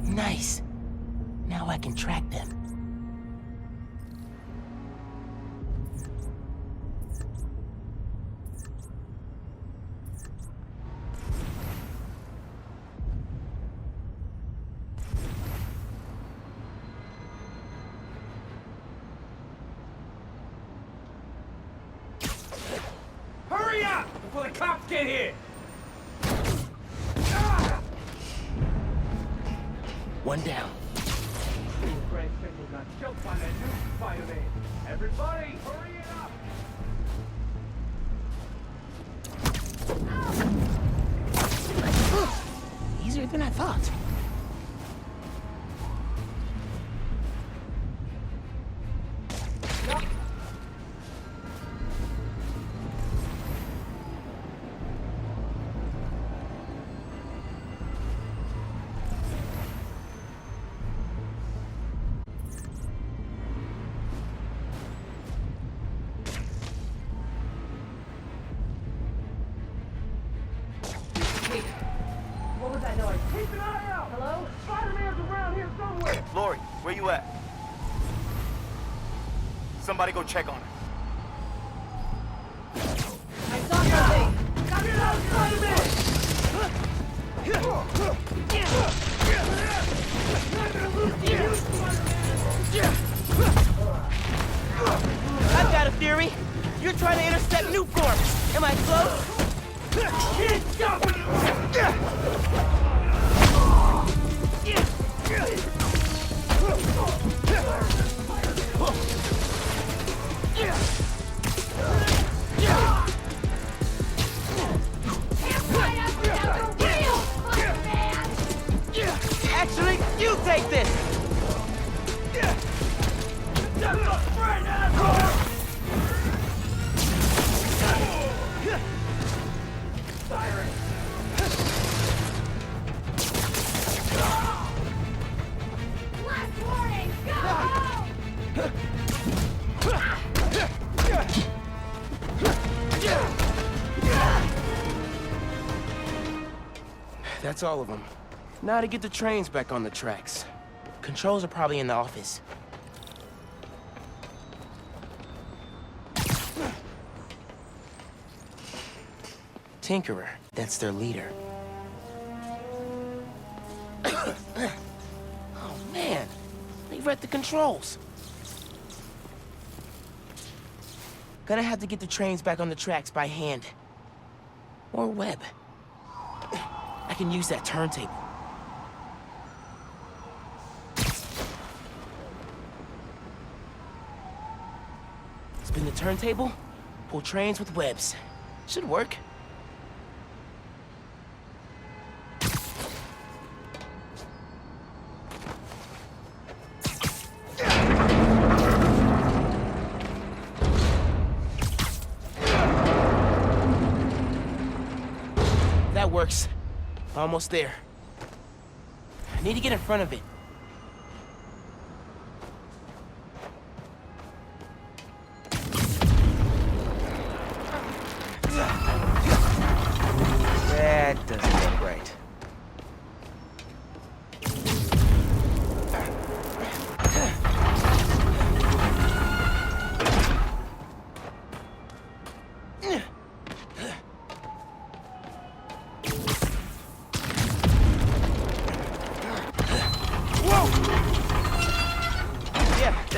Nice. Now I can track them. Hurry up before the cops get here! One down. Grand Central got choked by that new Spider-Man. Everybody, hurry it up! Easier than I thought. What was that noise? Keep an eye out! Hello? Spider-Man's around here somewhere! Lori, where you at? Somebody go check on her. I saw something! Get out, Spider-Man! I've got a theory. You're trying to intercept new form. Am I close? Can't stop it! Actually, you take this. That's all of them. Now to get the trains back on the tracks. Controls are probably in the office. Tinkerer, that's their leader. Oh man, they read the controls. Gonna have to get the trains back on the tracks by hand. Or web. I can use that turntable. Spin the turntable, pull trains with webs. Should work. That works. Almost there. I need to get in front of it. That doesn't look right.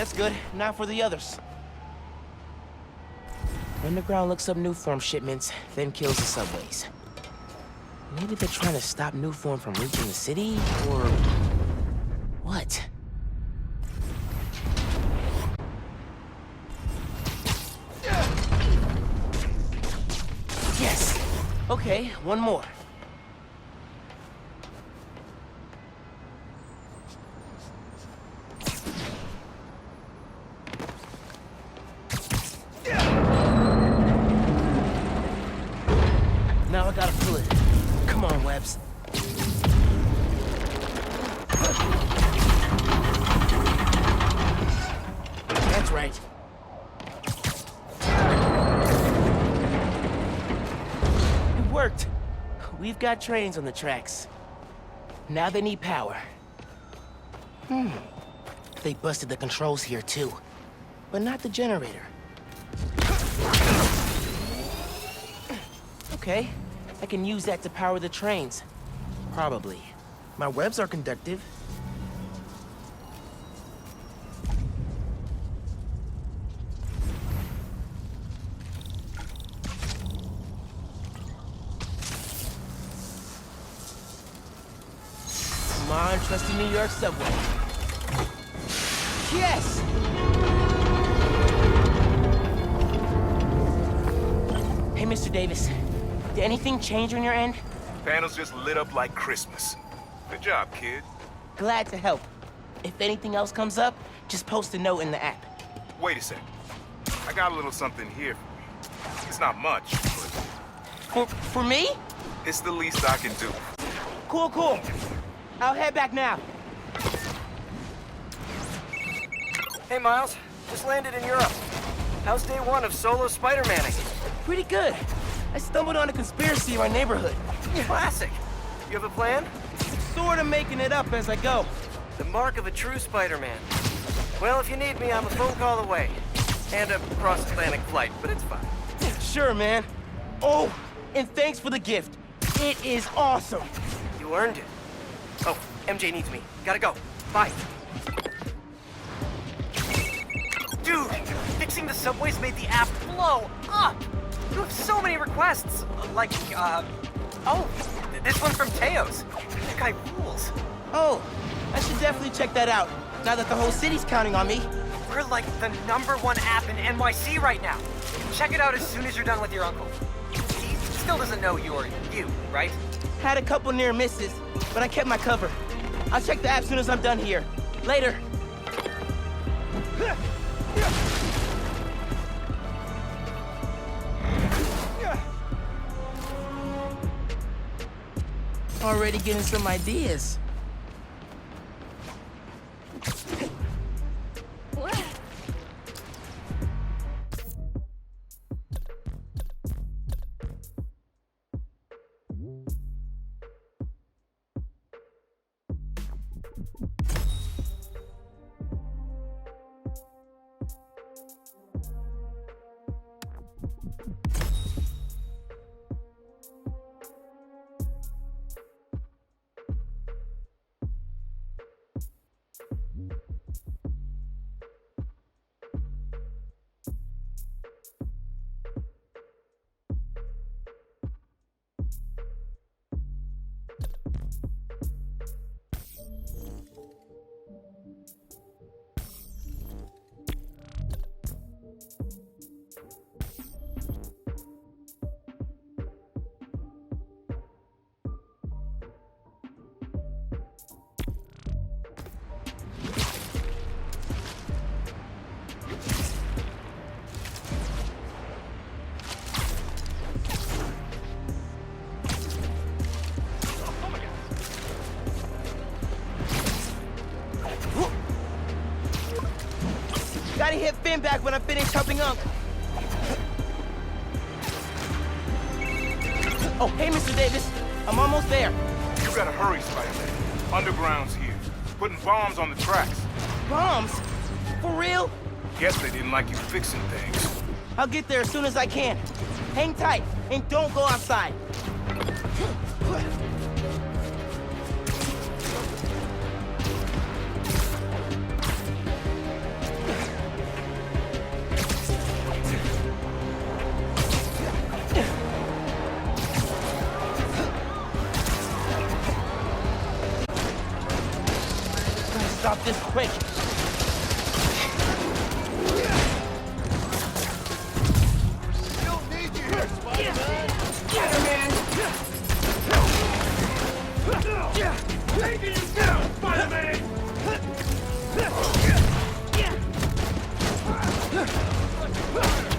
That's good. Now for the others. Underground looks up Newform shipments, then kills the subways. Maybe they're trying to stop Newform from reaching the city, or... what? Yes! Okay, one more. Now I gotta pull it. Come on, Webbs. That's right. It worked. We've got trains on the tracks. Now they need power. They busted the controls here too, but not the generator. Okay, I can use that to power the trains. Probably. My webs are conductive. Come on, trusty New York subway. Yes! Hey, Mr. Davis. Did anything change on your end? Panels just lit up like Christmas. Good job, kid. Glad to help. If anything else comes up, just post a note in the app. Wait a sec. I got a little something here for you. It's not much, but... For me? It's the least I can do. Cool, cool. I'll head back now. Hey, Miles. Just landed in Europe. How's day one of solo Spider-Manning? Pretty good. I stumbled on a conspiracy in my neighborhood. Classic. You have a plan? Sort of making it up as I go. The mark of a true Spider-Man. Well, if you need me, I'm a phone call away. And a cross-Atlantic flight, but it's fine. Sure, man. Oh, and thanks for the gift. It is awesome. You earned it. Oh, MJ needs me. Gotta go. Bye. Dude, fixing the subways made the app blow up. You have so many requests. Like, oh, this one's from Teos. That guy rules. Oh, I should definitely check that out, now that the whole city's counting on me. We're like the #1 app in NYC right now. Check it out as soon as you're done with your uncle. He still doesn't know you're you, right? Had a couple near misses, but I kept my cover. I'll check the app as soon as I'm done here. Later. Already getting some ideas. Gotta hit Finn back when I finish helping Unc. Oh, hey, Mr. Davis. I'm almost there. You gotta hurry, Spider-Man. Underground's here. Putting bombs on the tracks. Bombs? For real? Guess they didn't like you fixing things. I'll get there as soon as I can. Hang tight, and don't go outside. stop this quick. Don't need you here, Spider-Man! Spider-Man! Taking you down, Spider-Man!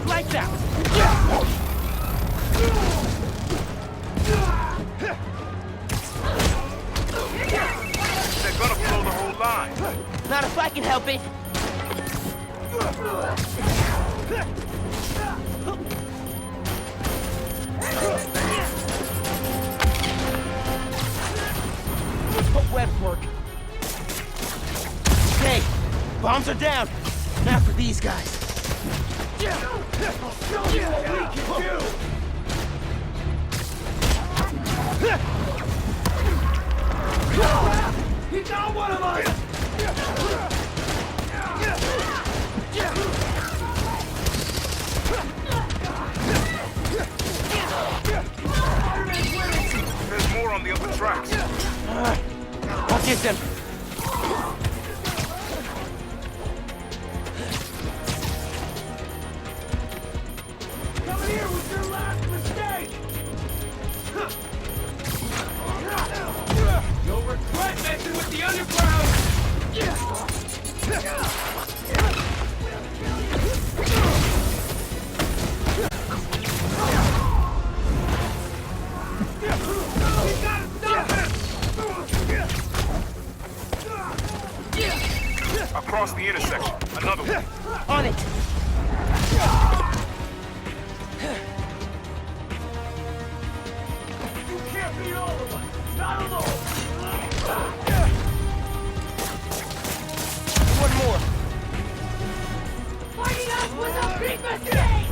Lights out! They're gonna blow the whole line. Not if I can help it. Webs work. Okay, bombs are down. Now for these guys. I'll show you what we can do! He got one of us! There's more on the upper tracks. I'll get them. Come here with your last mistake! You'll regret messing with the underground! We gotta stop him! Across the intersection. Another one. On it. You can't beat all of us! Not alone! One more. Fighting us was a big mistake!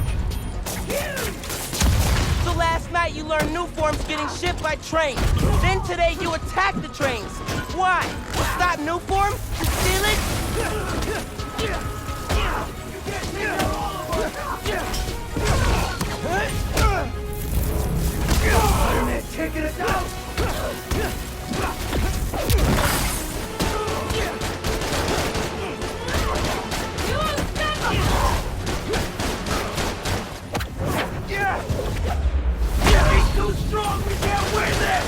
So last night you learned new forms getting shipped by train. Then today you attack the trains. Why? To stop new form? To steal it? Spider-Man taking us out! He's too strong! We can't win this!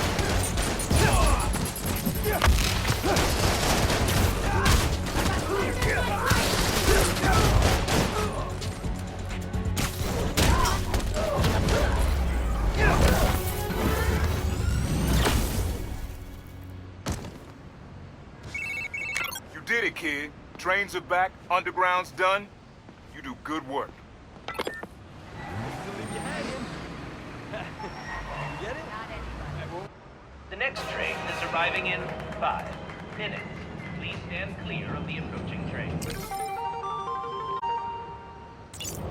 You did it, kid. Trains are back, underground's done. You do good work. The next train is arriving in 5 minutes. Please stand clear of the approaching train.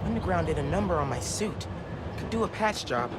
Underground did a number on my suit. Could do a patch job.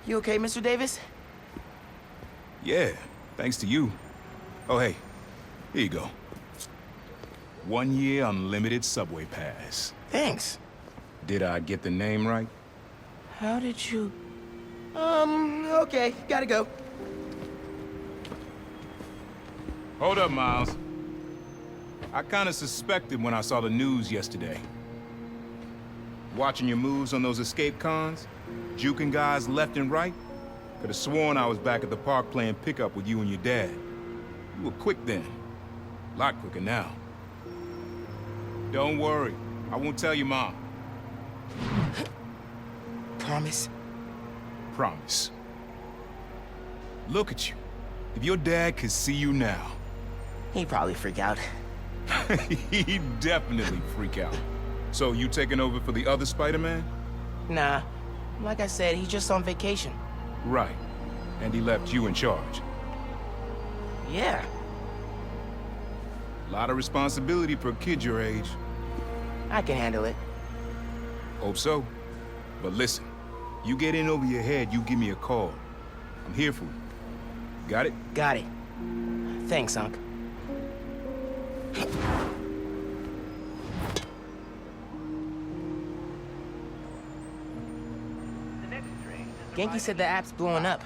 You okay, Mr. Davis? Yeah, thanks to you. Oh, hey, here you go. 1 year unlimited subway pass. Thanks. Did I get the name right? How did you... okay, gotta go. Hold up, Miles. I kinda suspected when I saw the news yesterday. Watching your moves on those escape cons, juking guys left and right, could have sworn I was back at the park playing pickup with you and your dad. You were quick then. A lot quicker now. Don't worry, I won't tell your mom. Promise? Promise. Look at you. If your dad could see you now... He'd probably freak out. He'd definitely freak out. So you taking over for the other Spider-Man? Nah. Like I said, he's just on vacation. Right. And he left you in charge. Yeah. A lot of responsibility for a kid your age. I can handle it. Hope so. But listen, you get in over your head, you give me a call. I'm here for you. Got it? Got it. Thanks, Unc. Genki said the app's blowing up.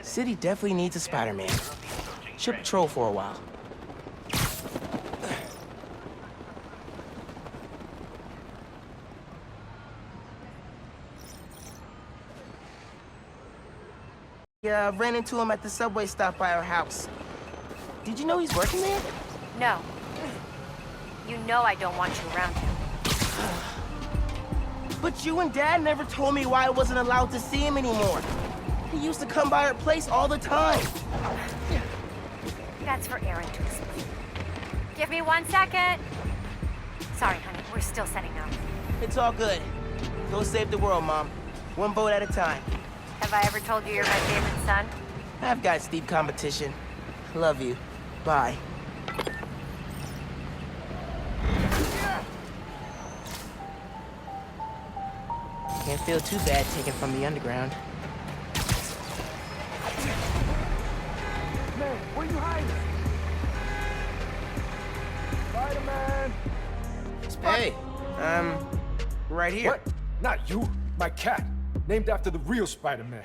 City definitely needs a Spider-Man. Should patrol for a while. Yeah, I ran into him at the subway stop by our house. Did you know he's working there? No. You know I don't want you around him. But you and Dad never told me why I wasn't allowed to see him anymore. He used to come by our place all the time. That's for Aaron to explain. Give me 1 second. Sorry, honey, we're still setting up. It's all good. Go save the world, Mom. One vote at a time. Have I ever told you you're my favorite son? I've got steep competition. Love you. Bye. Can't feel too bad taken from the underground. Man, where you hiding? Spider-Man! Hey, right here. What? Not you. My cat. Named after the real Spider-Man.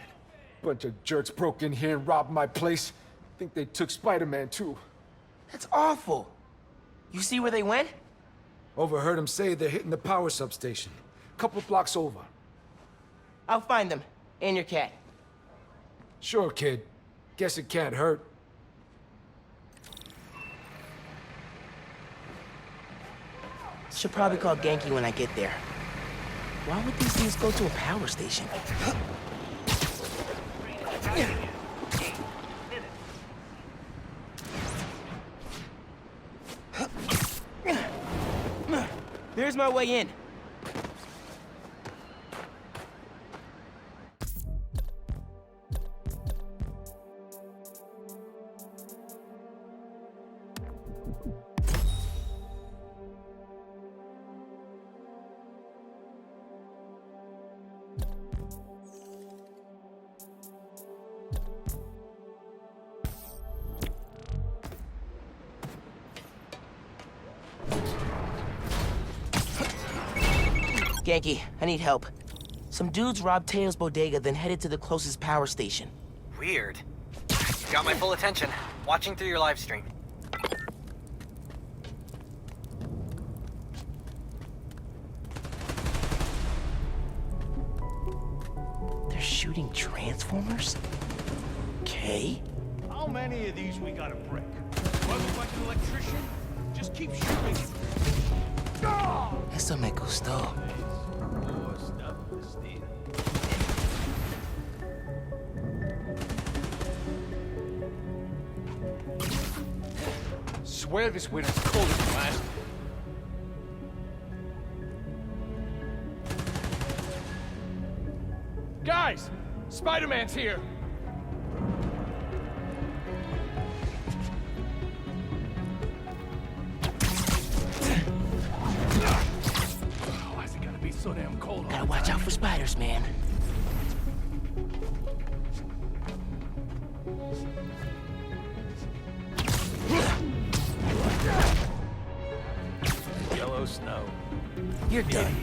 Bunch of jerks broke in here and robbed my place. Think they took Spider-Man too. That's awful. You see where they went? Overheard them say they're hitting the power substation. Couple blocks over. I'll find them. And your cat. Sure, kid. Guess it can't hurt. Should probably call Genki when I get there. Why would these things go to a power station? There's my way in. Genki, I need help. Some dudes robbed Teo's bodega, then headed to the closest power station. Weird. You got my full attention. Watching through your live stream. They're shooting transformers? Okay. How many of these we gotta break? Do I look like an electrician? Just keep shooting. Eso me gustó. More stuff to steal. Swear this winter's colder than last. Guys! Spider-Man's here! Why's it gotta be so damn cold? Gotta watch out for spiders, man. Yellow snow. You're done.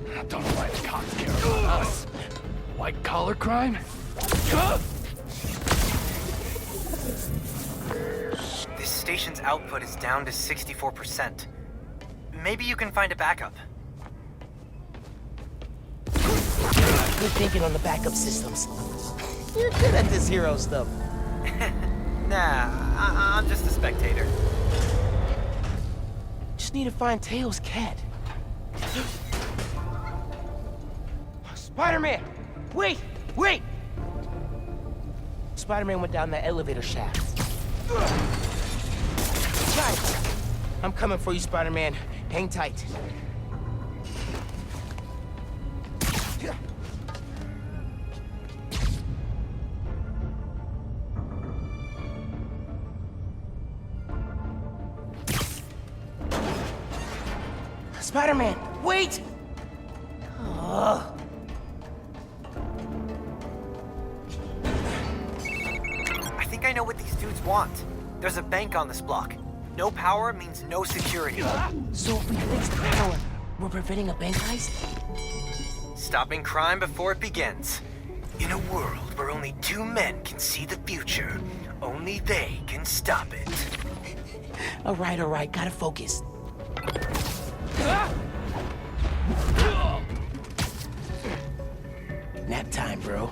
I don't know why the cops care about us. White collar crime? This station's output is down to 64%. Maybe you can find a backup. Good thinking on the backup systems. You're good at this hero stuff. Nah, I'm just a spectator. Just need to find Tails' cat. Spider-Man! Wait! Wait! Spider-Man went down that elevator shaft. Guys, I'm coming for you, Spider-Man. Hang tight. Spider-Man, wait! Oh. I think I know what these dudes want. There's a bank on this block. No power means no security. So if we fix the power, we're preventing a bank heist? Stopping crime before it begins. In a world where only two men can see the future, only they can stop it. All right, gotta focus. Nap time, bro.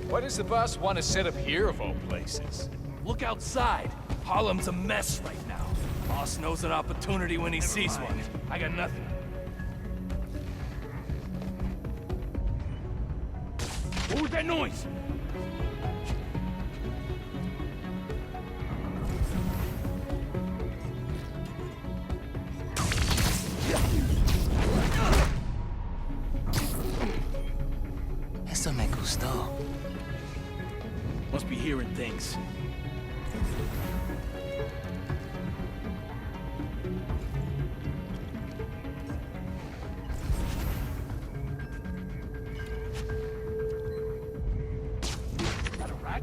Why does the boss want to set up here of all places? Look outside. Harlem's a mess right now. Boss knows an opportunity when he sees one. I got nothing. What was that noise? Eso me gustó. Must be hearing things. Got a rat?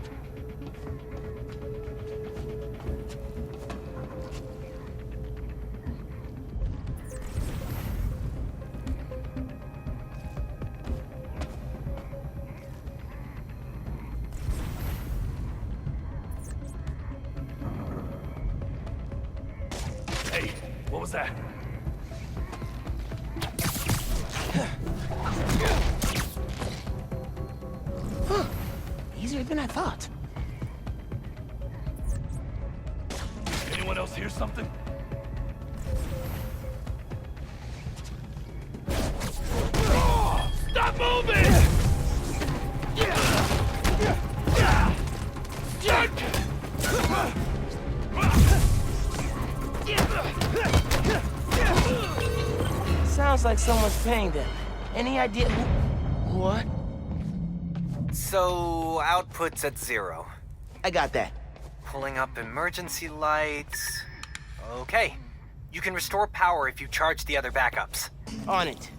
Hey, what was that? Huh. Easier than I thought. Anyone else hear something? Stop moving! Sounds like someone's paying them. Any idea who? What? So, output's at 0. I got that. Pulling up emergency lights. Okay. You can restore power if you charge the other backups. On it.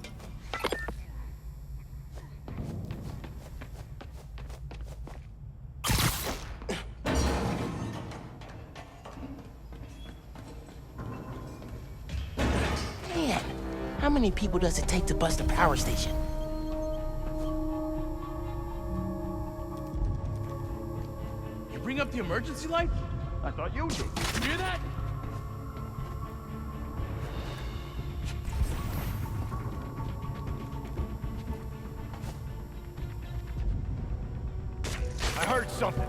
Man, how many people does it take to bust a power station? You bring up the emergency light? I thought you did. You hear that? I heard something.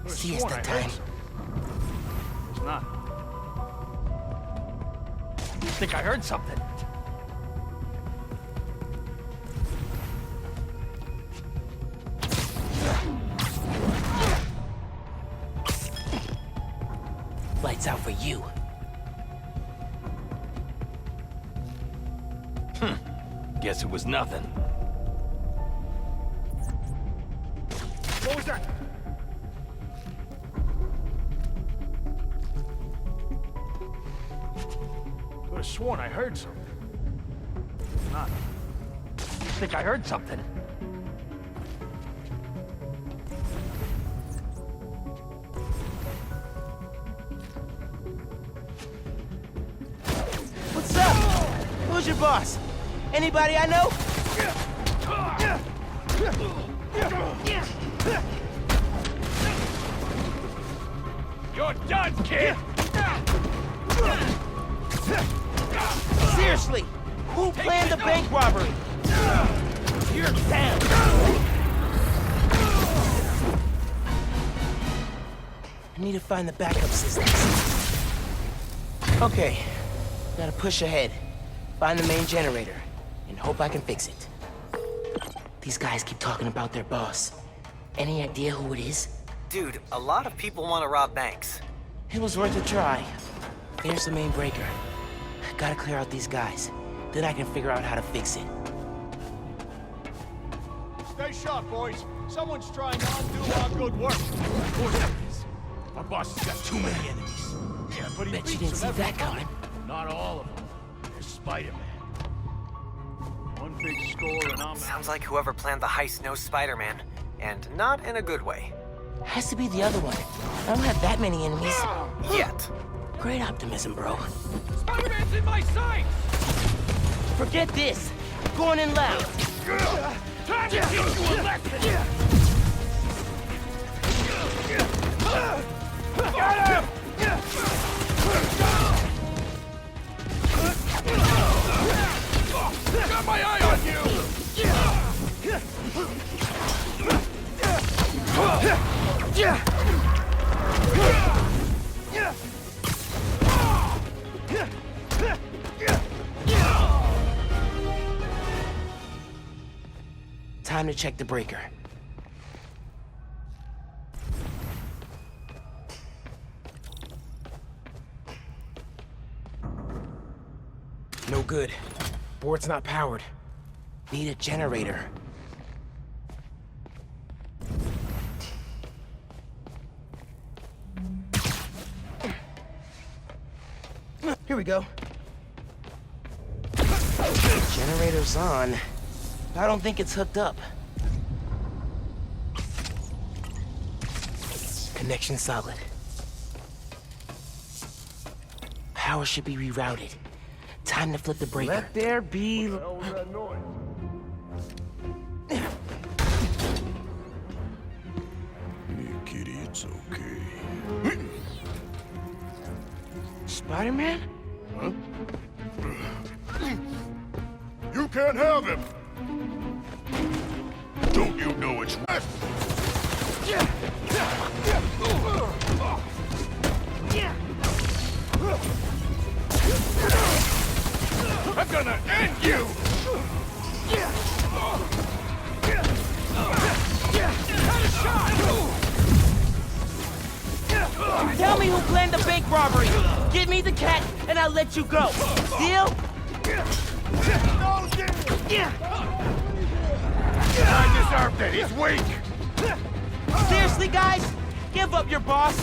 Siesta time. It's not. I think I heard something. Lights out for you. Guess it was nothing. What was that? Could have sworn I heard something. It's not. I think I heard something. What's up? Who's your boss? Anybody I know? You're done, kid! Seriously, Who planned the bank robbery? You're down. I need to find the backup systems. Okay, gotta push ahead. Find the main generator, and hope I can fix it. These guys keep talking about their boss. Any idea who it is? Dude, a lot of people want to rob banks. It was worth a try. There's the main breaker. Gotta clear out these guys. Then I can figure out how to fix it. Stay sharp, boys. Someone's trying to undo our good work. Of course it is. Our boss has got too many enemies. Yeah, but he Bet you beats didn't see them every that coming. time. Not all of them. There's Spider-Man. One big score and I'm Sounds like whoever planned the heist knows Spider-Man. And not in a good way. Has to be the other one. I don't have that many enemies. Yet. Great optimism, bro. Spider-Man's in my sight! Forget this. Going in loud. Time to teach you a lesson! Got him! Got my eye on you! Time to check the breaker. No good. Board's not powered. Need a generator. Here we go. Generator's on. I don't think it's hooked up. Connection solid. Power should be rerouted. Time to flip the breaker. Let there be... Kitty, it's okay. Spider-Man? Huh? You can't have him! Don't you know it's right? I'm gonna end you! Tell me who planned the bank robbery! Give me the cat, and I'll let you go. Deal? I deserved it! He's weak! Seriously, guys? Give up your boss.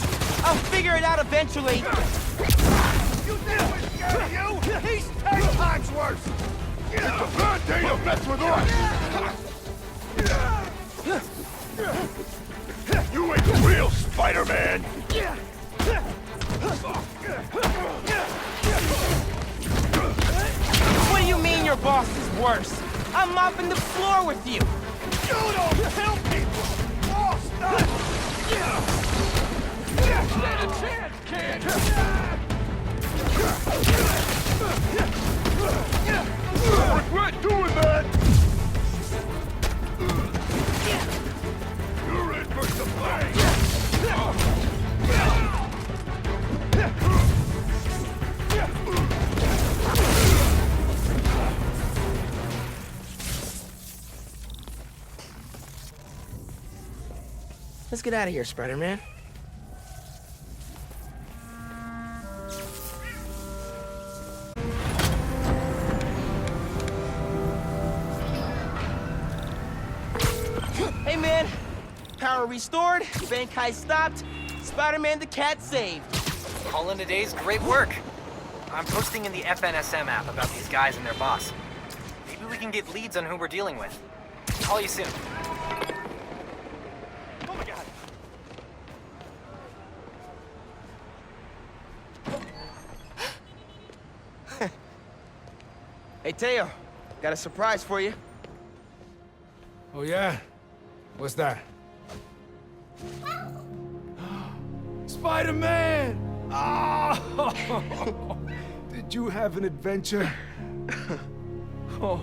I'll figure it out eventually. You think we're scared of you? He's 10 times worse! It's a bad day to mess with us! You ain't the real Spider-Man! What do you mean your boss is worse? I'm mopping the floor with you. You don't kill people! Boss does! Stand a chance, kid! I regret doing that! You're in for some pain! Let's get out of here, Spider-Man. Hey, man. Power restored, bank heist stopped, Spider-Man the cat saved. Call in a day's great work. I'm posting in the FNSM app about these guys and their boss. Maybe we can get leads on who we're dealing with. Call you soon. Oh my god! Hey, Teo, got a surprise for you. Oh, yeah? What's that? Spider-Man! Oh! Did you have an adventure? Oh,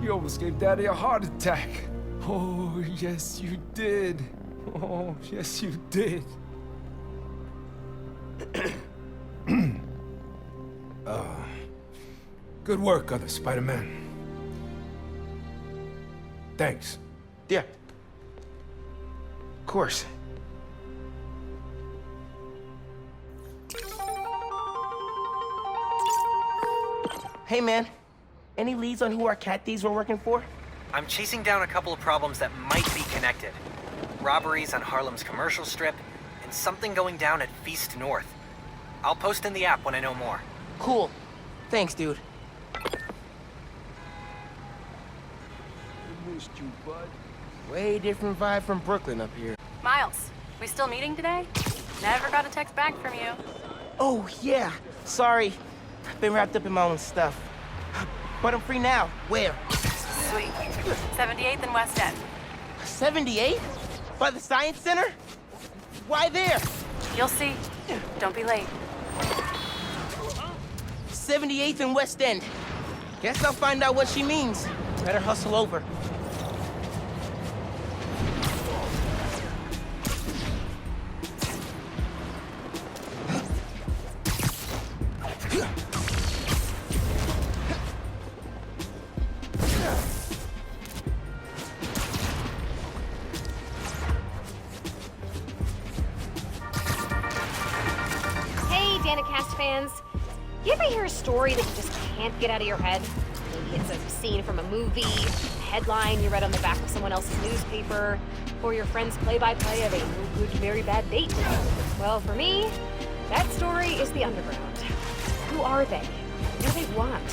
you almost gave Daddy a heart attack. Oh, yes, you did. Oh, yes, you did. Good work, other Spider-Man. Thanks. Yeah. Of course. Hey, man. Any leads on who our cat thieves were working for? I'm chasing down a couple of problems that might be connected. Robberies on Harlem's commercial strip, and something going down at Feast North. I'll post in the app when I know more. Cool. Thanks, dude. Missed you, bud. Way different vibe from Brooklyn up here. Miles, we still meeting today? Never got a text back from you. Oh, yeah. Sorry. I've been wrapped up in my own stuff. But I'm free now. Where? Sweet. 78th and West End. 78? By the Science Center? Why there? You'll see. Don't be late. 78th and West End. Guess I'll find out what she means. Better hustle over. Fans, you ever hear a story that you just can't get out of your head? Maybe it's a scene from a movie, a headline you read on the back of someone else's newspaper, or your friend's play-by-play of a no-good, very bad date. Well, for me, that story is the underground. Who are they? What do they want?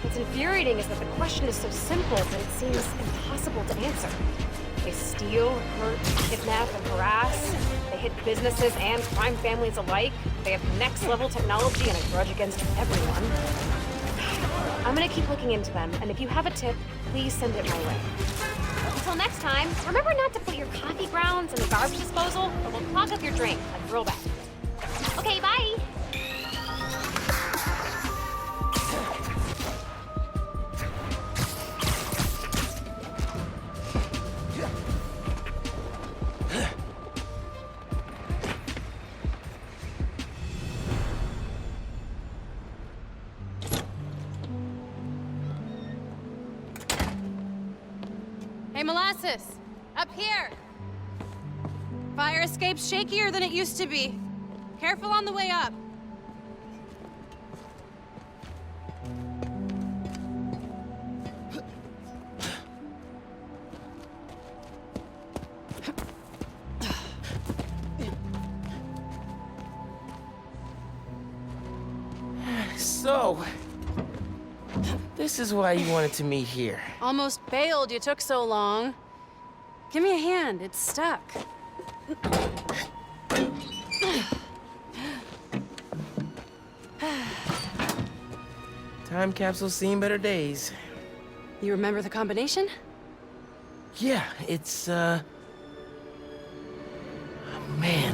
What's infuriating is that the question is so simple that it seems impossible to answer. They steal, hurt, kidnap, and harass. They hit businesses and crime families alike. They have next-level technology and a grudge against everyone. I'm gonna keep looking into them, and if you have a tip, please send it my way. Until next time, remember not to put your coffee grounds in the garbage disposal, or we'll clog up your drink like real bad. Okay, bye! Molasses! Up here! Fire escape's shakier than it used to be. Careful on the way up. So, this is why you wanted to meet here. Almost bailed you took so long. Give me a hand, it's stuck. Time capsule's seen better days. You remember the combination? Yeah, it's, man,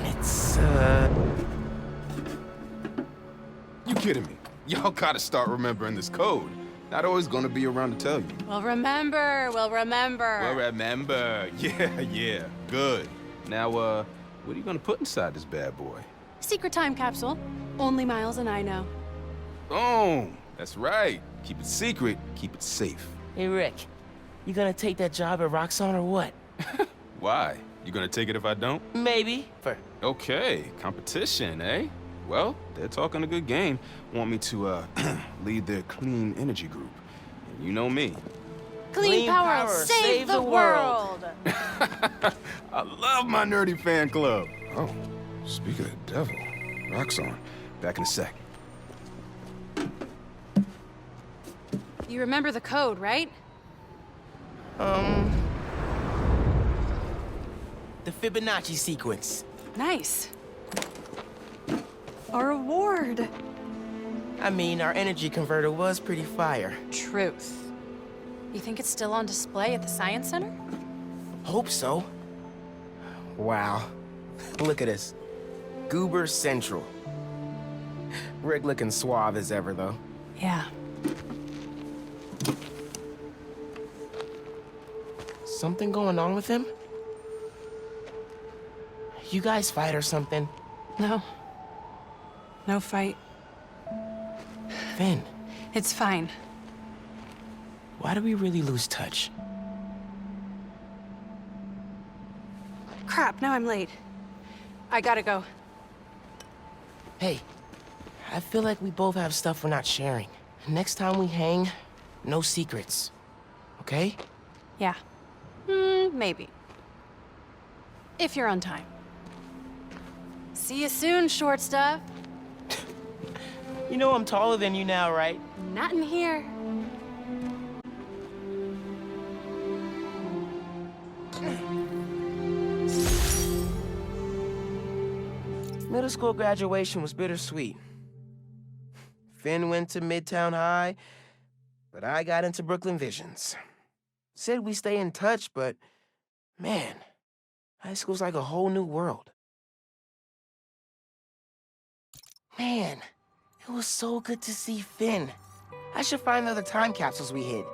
it's, You kidding me? Y'all gotta start remembering this code. Not always gonna be around to tell you. We'll remember. We'll remember. Yeah. Good. Now, what are you gonna put inside this bad boy? Secret time capsule. Only Miles and I know. Boom. That's right. Keep it secret, keep it safe. Hey, Rick. You gonna take that job at Roxxon or what? Why? You gonna take it if I don't? Maybe. Okay, competition, eh? Well, they're talking a good game. Want me to, lead their clean energy group. And you know me. Clean power, save the world! I love my nerdy fan club. Oh, speaking of the devil, Roxxon. Back in a sec. You remember the code, right? The Fibonacci sequence. Nice. A reward. I mean, our energy converter was pretty fire. Truth. You think it's still on display at the Science Center? Hope so. Wow. Look at us. Goober Central. Rick looking suave as ever, though. Yeah. Something going on with him? You guys fight or something? No. No fight. Finn. It's fine. Why do we really lose touch? Crap, now I'm late. I gotta go. Hey, I feel like we both have stuff we're not sharing. Next time we hang, no secrets. Okay? Yeah. Maybe. If you're on time. See you soon, short stuff. You know I'm taller than you now, right? Not in here. Middle school graduation was bittersweet. Finn went to Midtown High, but I got into Brooklyn Visions. Said we stay in touch, but man, high school's like a whole new world. Man, it was so good to see Finn. I should find the other time capsules we hid.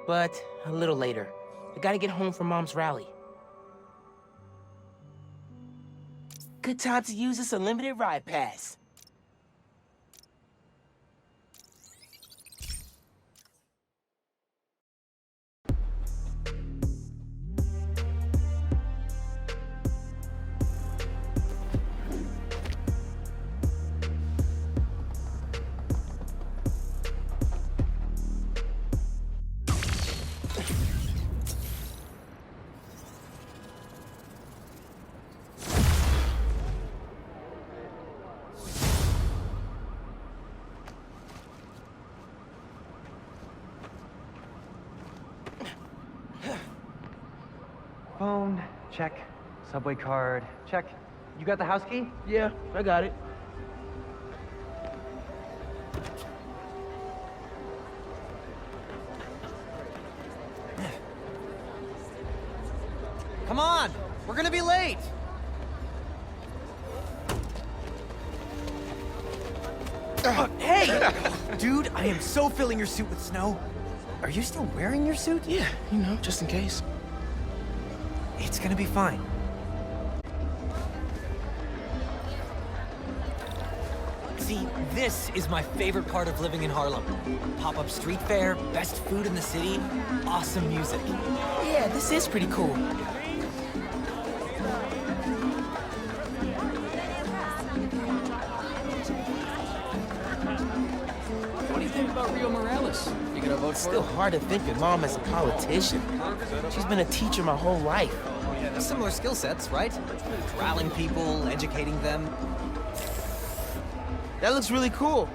But a little later. I gotta get home from Mom's rally. Good time to use this unlimited ride pass. Phone, check. Subway card, check. You got the house key? Yeah, I got it. Come on! We're gonna be late! Hey! Dude, I am so filling your suit with snow. Are you still wearing your suit? Yeah, you know, just in case. It's gonna be fine. See, this is my favorite part of living in Harlem. Pop-up street fair, best food in the city, awesome music. Yeah, this is pretty cool. What do you think about Rio Morales? You gonna vote for Still him? hard to think of Mom as a politician. She's been a teacher my whole life. Similar skill sets, right? Corralling people, educating them. That looks really cool.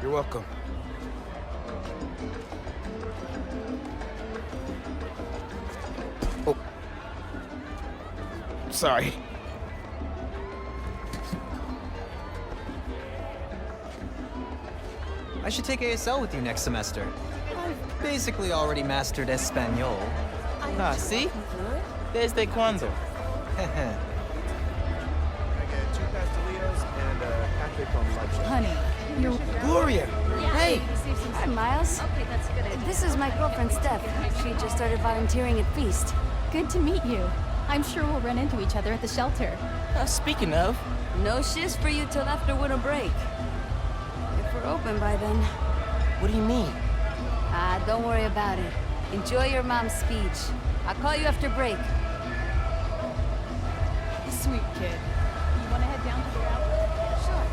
You're welcome. Oh. Sorry. I should take ASL with you next semester. I've basically already mastered Espanol. Ah, see? Desde cuando? Honey, you're... Gloria! Hey! Hi, Miles. Okay, that's good. This is my girlfriend, Steph. She just started volunteering at Feast. Good to meet you. I'm sure we'll run into each other at the shelter. Speaking of... No shifts for you till after winter break. If we're open by then. What do you mean? Don't worry about it. Enjoy your mom's speech. I'll call you after break. Sweet kid. You want to head down to the outlet? Sure.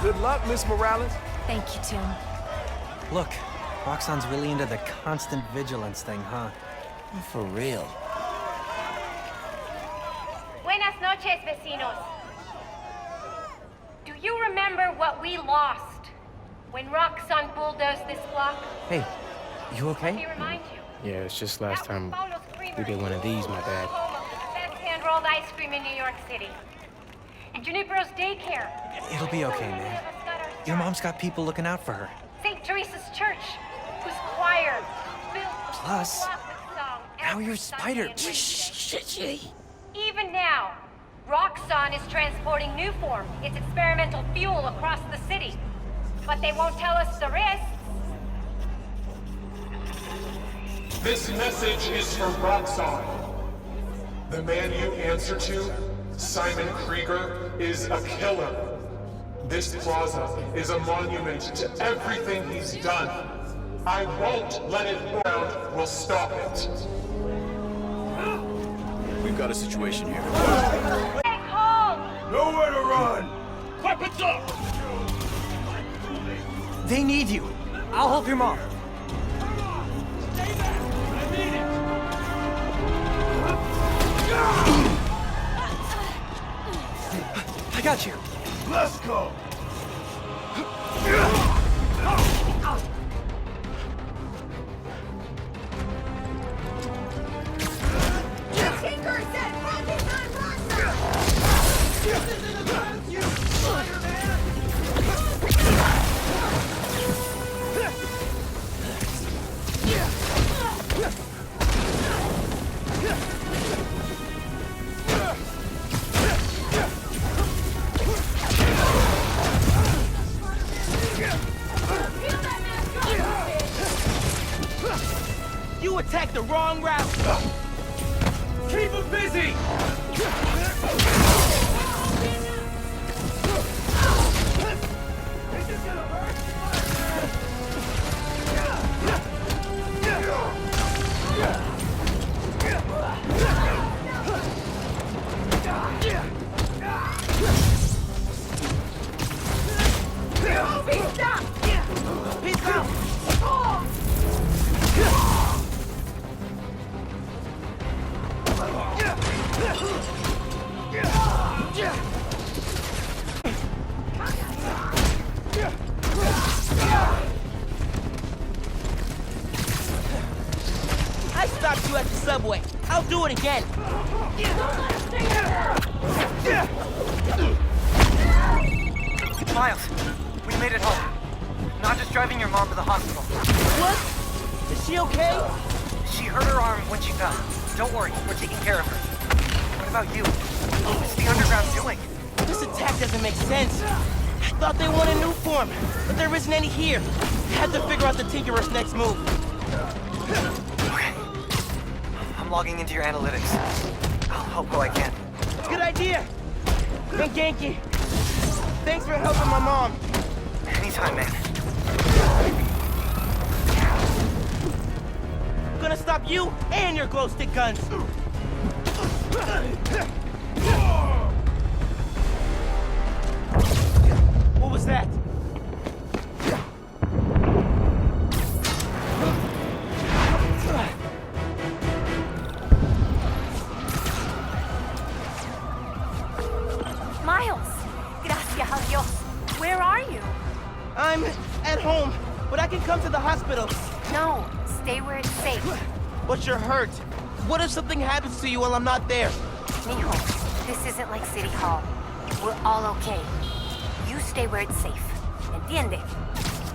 Good luck, Miss Morales. Thank you, Tim. Look, Roxxon's really into the constant vigilance thing, huh? For real. Buenas noches, vecinos. Do you remember what we lost When Roxxon bulldozed this block, Hey, you let okay? me remind you. Yeah, it's just last time we did one of these, my bad. Home of the best hand-rolled ice cream in New York City. And Junipero's daycare. It'll be okay, man. Your mom's got people looking out for her. St. Teresa's Church, whose choir built the Plus, prophet song now every you're Sunday Spider. in the- Even now, Roxxon is transporting Newform, its experimental fuel, across the city. But they won't tell us the risks. This message is from Roxxon. The man you answer to, Simon Krieger, is a killer. This plaza is a monument to everything he's done. I won't let it down. We'll stop it. We've got a situation here. Stay calm! Nowhere to run! Weapons up! They need you. I'll help your mom. I got you. Let's go! You attacked the wrong route! Keep him busy! I stopped you at the subway. I'll do it again. Miles, we made it home. Not just driving your mom to the hospital. What? Is she okay? She hurt her arm when she fell. Don't worry, we're taking care of her. What about you? What's the underground doing? This attack doesn't make sense. I thought they wanted new form, but there isn't any here. Had to figure out the Tinkerer's next move. Okay. I'm logging into your analytics. I'll help while I can. Good idea. And Genki, thanks for helping my mom. Anytime, man. I'm gonna stop you and your glow stick guns. What was that? Miles! Gracias a Dios. Where are you? I'm at home, but I can come to the hospital. No, stay where it's safe. But you're hurt. What if something happens to you while I'm not there? Mijo, this isn't like City Hall. We're all okay. You stay where it's safe. Entiende?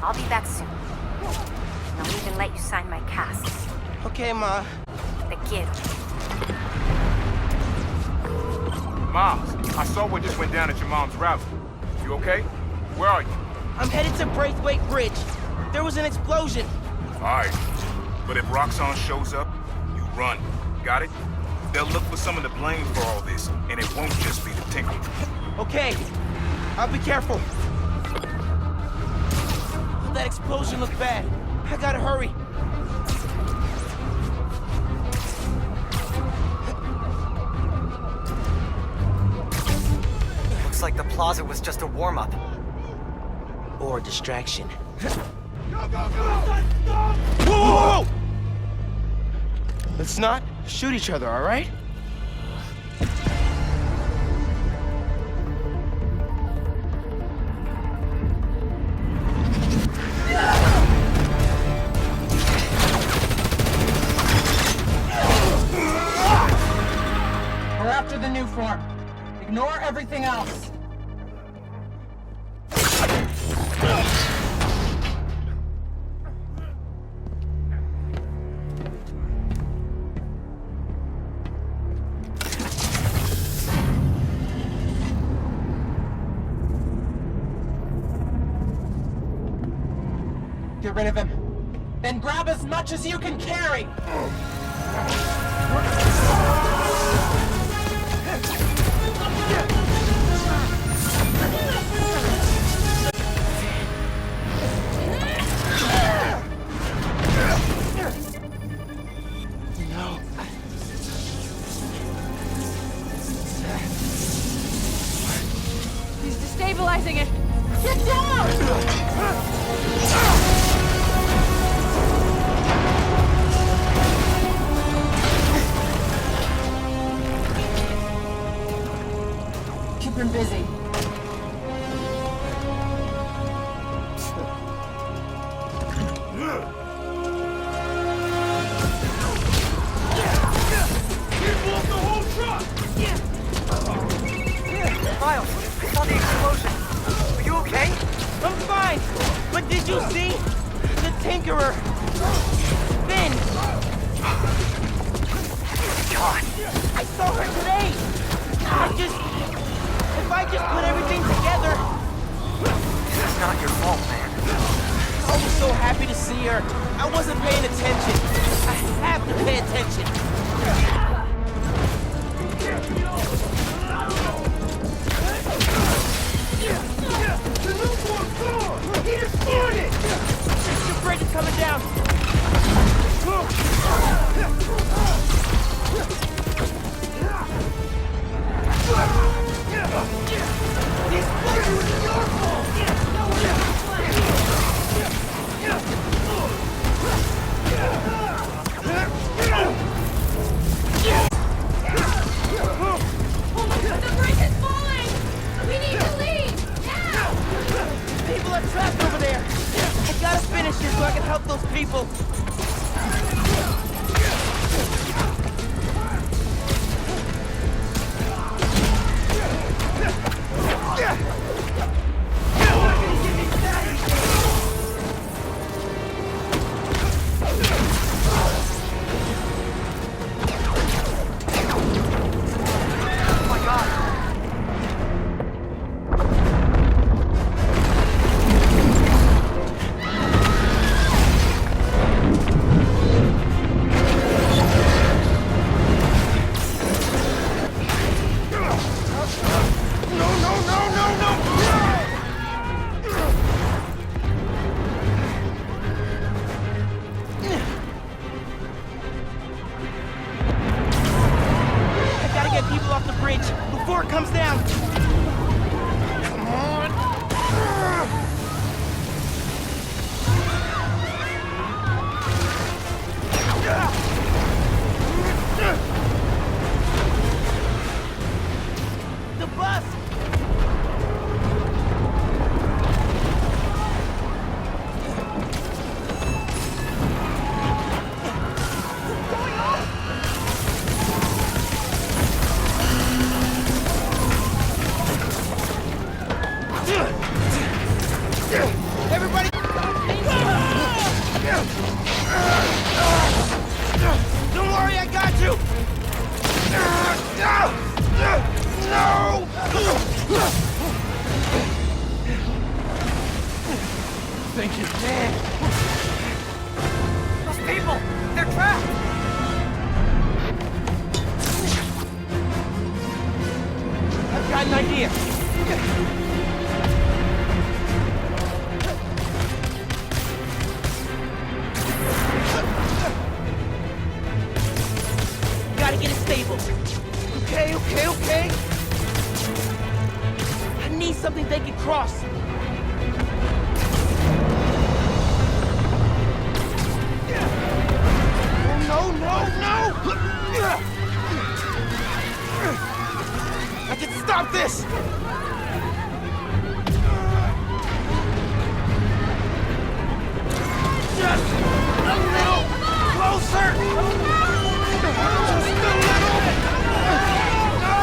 I'll be back soon. And I'll even let you sign my cast. Okay, Ma. Te quiero. Miles, I saw what just went down at your mom's rally. You okay? Where are you? I'm headed to Braithwaite Bridge. There was an explosion. Alright. But if Roxxon shows up, you run. Got it? They'll look for someone to blame for all this, and it won't just be the Tinker. Okay. I'll be careful. That explosion looked bad. I gotta hurry. Looks like the plaza was just a warm-up. Or a distraction. Go, go, go! Whoa, whoa, whoa! Let's not shoot each other, all right? to the new form. Ignore everything else. Get rid of him. Then grab as much as you can carry! No. He's destabilizing it. Get down! Keep him busy. Miles, I saw the explosion. Are you okay? I'm fine! But did you see? The Tinkerer! Finn! God! I saw her today! If I just put everything together... This is not your fault, man. I was so happy to see her. I wasn't paying attention. I have to pay attention. The new one's gone! He destroyed it! The bridge is coming down. The explosion was your fault! The bridge is falling! We need to leave! Now! People are trapped over there. I gotta finish this so I can help those people. Oh my God! I gotta get people off the bridge before it comes down. Come on. The bus! Everybody! Don't worry, I got you! No! Thank you. Those people! They're trapped! I've got an idea. Gotta get it stable. Okay. I need something they can cross. No! I can stop this! Just a little closer! Just a little! No!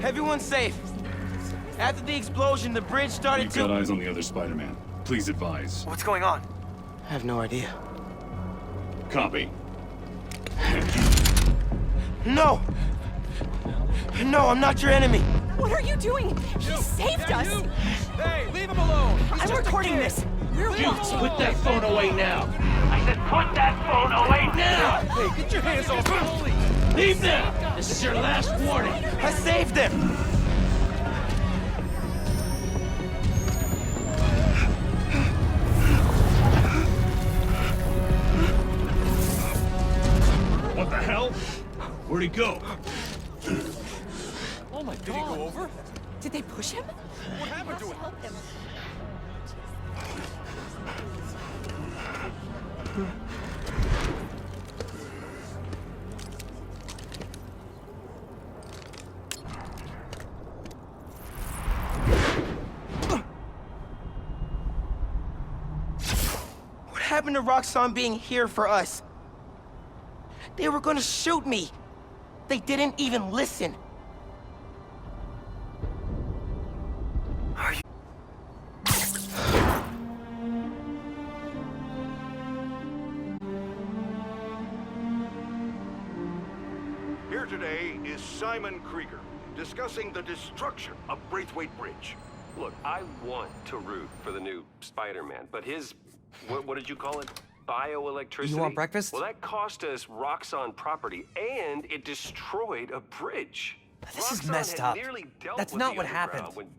Everyone's safe. After the explosion, the bridge started We've got eyes on the other Spider-Man. Please advise. What's going on? I have no idea. Copy. No! No, I'm not your enemy. What are you doing? He saved us! Hey, leave him alone! I'm recording this! We're watching! Put that phone away now! I said put that phone away now! Hey, get your hands off him! Leave now! This is your last warning! I saved him! What the hell? Where'd he go? Oh my God! Did he go over? Did they push him? What happened to him? Help him. What happened to Roxxon being here for us? They were gonna shoot me. They didn't even listen. Here today is Simon Krieger, discussing the destruction of Braithwaite Bridge. Look, I want to root for the new Spider-Man, but his, what did you call it? Bioelectricity? You want breakfast? Well, that cost us Roxxon property, and it destroyed a bridge. This is Roxxon messed had up. nearly dealt That's with not the what underground happened. when-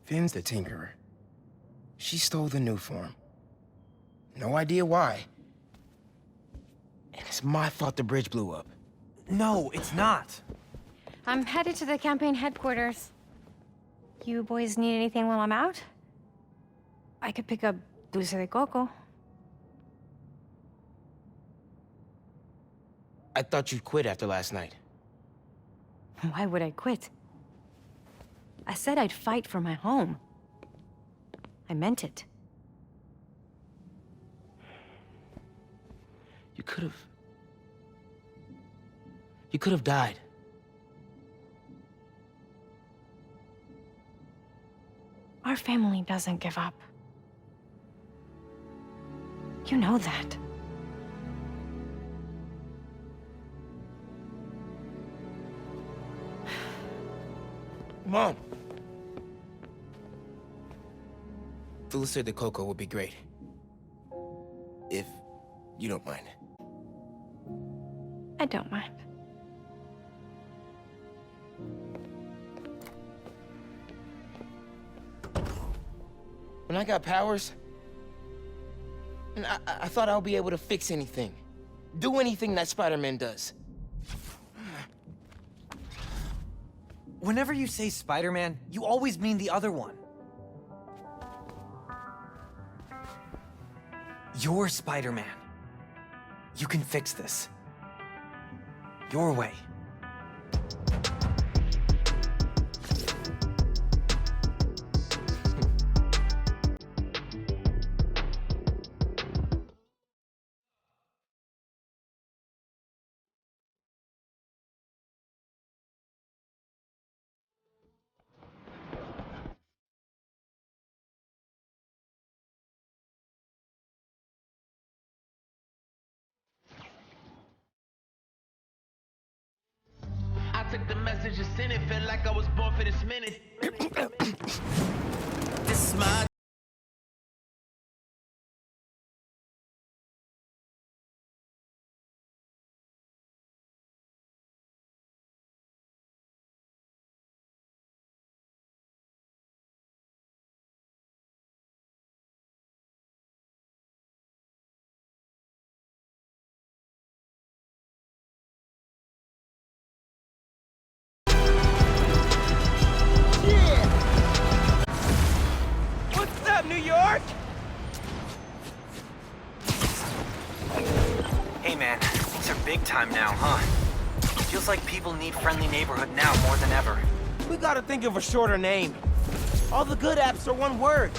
Finn's the Tinkerer. She stole the new form. No idea why. And it's my fault the bridge blew up. No, it's not. I'm headed to the campaign headquarters. You boys need anything while I'm out? I could pick up dulce de coco. I thought you'd quit after last night. Why would I quit? I said I'd fight for my home. I meant it. You could have died. Our family doesn't give up. You know that. Mom. Dulce de coco would be great. If you don't mind. I don't mind. When I got powers, and I thought I'll be able to fix anything. Do anything that Spider-Man does. Whenever you say Spider-Man, you always mean the other one. You're Spider-Man. You can fix this. Your way. Took the message and sent it, felt like I was born for this minute. This is my What's up, New York? Hey man, things are big time now, huh? Feels like people need friendly neighborhood now more than ever. We gotta think of a shorter name. All the good apps are one word.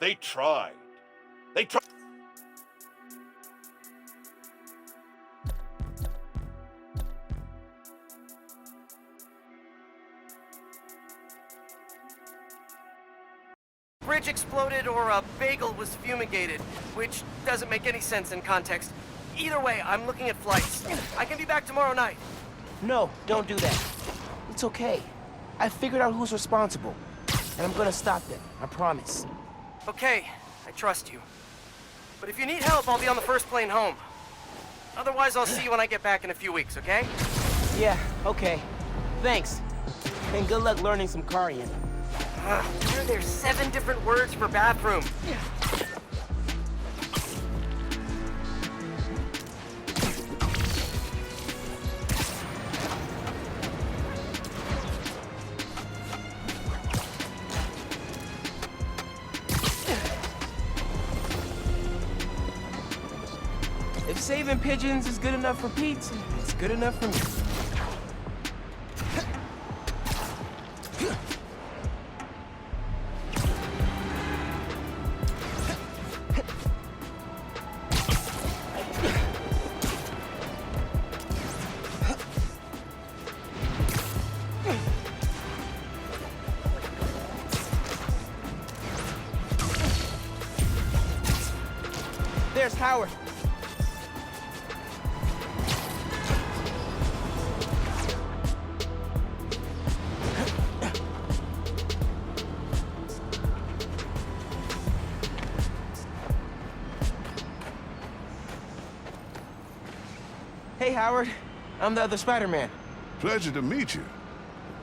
They tried. They tried. Bridge exploded or a bagel was fumigated, which doesn't make any sense in context. Either way, I'm looking at flights. I can be back tomorrow night. No, don't do that. It's okay. I figured out who's responsible, and I'm gonna stop them, I promise. Okay, I trust you. But if you need help, I'll be on the first plane home. Otherwise, I'll see you when I get back in a few weeks, okay? Yeah, okay. Thanks. And good luck learning some Korean. Why are there 7 different words for bathroom? If saving pigeons is good enough for Pete, it's good enough for me. There's Howard. Hey, Howard. I'm the other Spider-Man. Pleasure to meet you.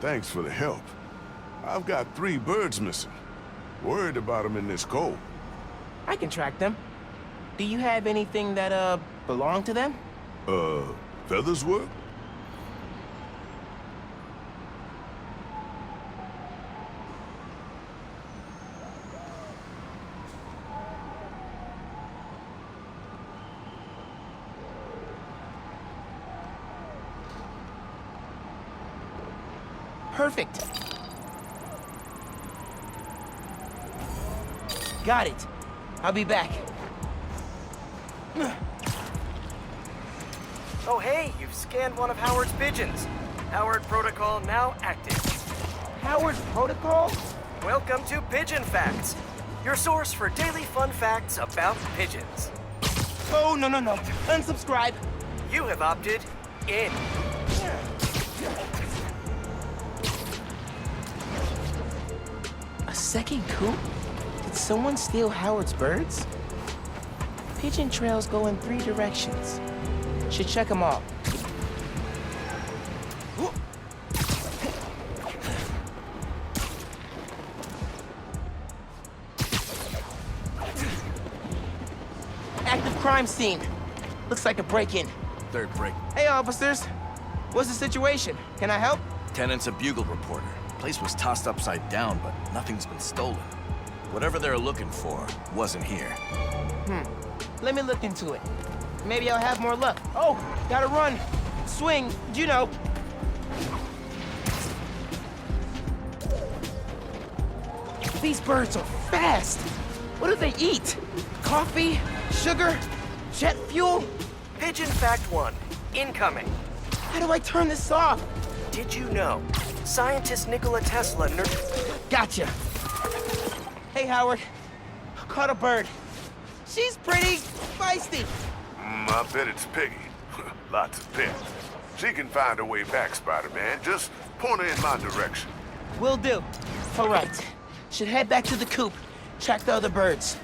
Thanks for the help. I've got 3 birds missing. Worried about them in this cold. I can track them. Do you have anything that, belong to them? Feathers work? Perfect. Got it. I'll be back. Oh hey, you've scanned one of Howard's pigeons. Howard Protocol now active. Howard Protocol? Welcome to Pigeon Facts, your source for daily fun facts about pigeons. Oh, no. Unsubscribe. You have opted in. A second coop? Did someone steal Howard's birds? Pigeon trails go in 3 directions. Should check them all. Active crime scene. Looks like a break-in. Third break. Hey, officers. What's the situation? Can I help? Tenant's a bugle reporter. Place was tossed upside down, but nothing's been stolen. Whatever they're looking for wasn't here. Let me look into it. Maybe I'll have more luck. Oh, gotta run. Swing, you know. These birds are fast. What do they eat? Coffee? Sugar? Jet fuel? Pigeon Fact 1, incoming. How do I turn this off? Did you know? Scientist Nikola Tesla Gotcha. Hey, Howard. Caught a bird. She's pretty feisty. I bet it's Piggy. Lots of pets. She can find her way back, Spider-Man. Just point her in my direction. Will do. All right. Should head back to the coop. Track the other birds.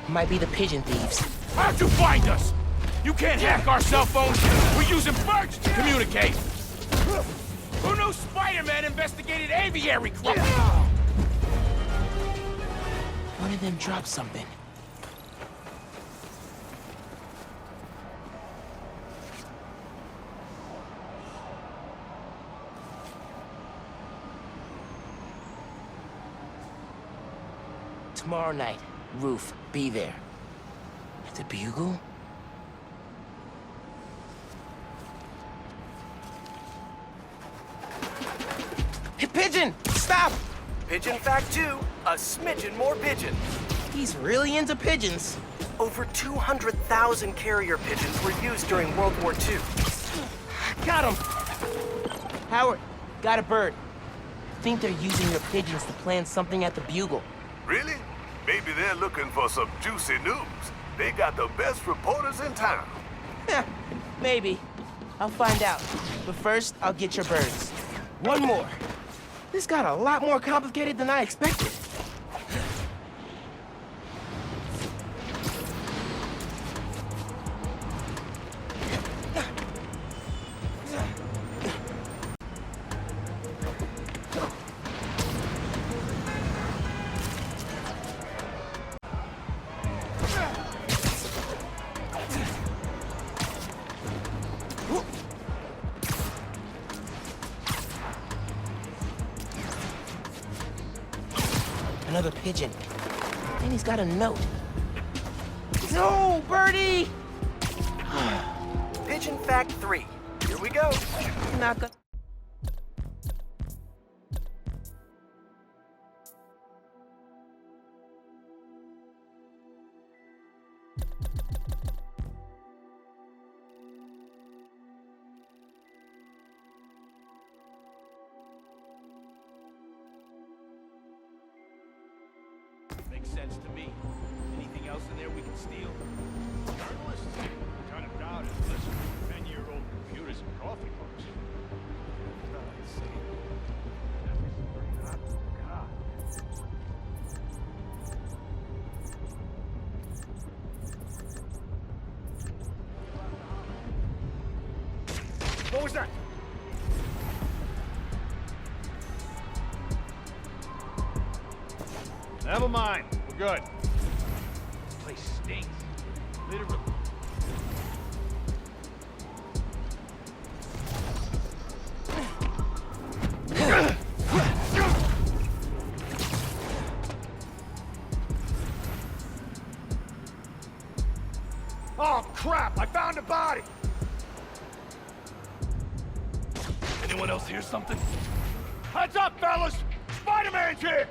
Might be the pigeon thieves. How'd you find us? You can't hack our cell phones. We're using birds to communicate. Who knew Spider-Man investigated aviary club? One of them dropped something. Tomorrow night, roof, be there. At the Bugle? Hey, Pigeon! Stop! Pigeon fact 2, a smidgen more pigeon. He's really into pigeons. Over 200,000 carrier pigeons were used during World War II. Got him! Howard, got a bird. Think they're using your pigeons to plan something at the Bugle. Really? Maybe they're looking for some juicy news. They got the best reporters in town. Maybe. I'll find out. But first, I'll get your birds. One more. This got a lot more complicated than I expected. Another pigeon. And he's got a note. No, birdie! Pigeon fact 3. Here we go. Not gonna... Makes sense to me. Anything else in there we can steal? Journalists? Kind of doubt it. Listen, 10-year-old computers and coffee mugs. What was that? Never mind. We're good. This place stinks. Literally. Oh, crap! I found a body! Anyone else hear something? Heads up, fellas! Spider-Man's here!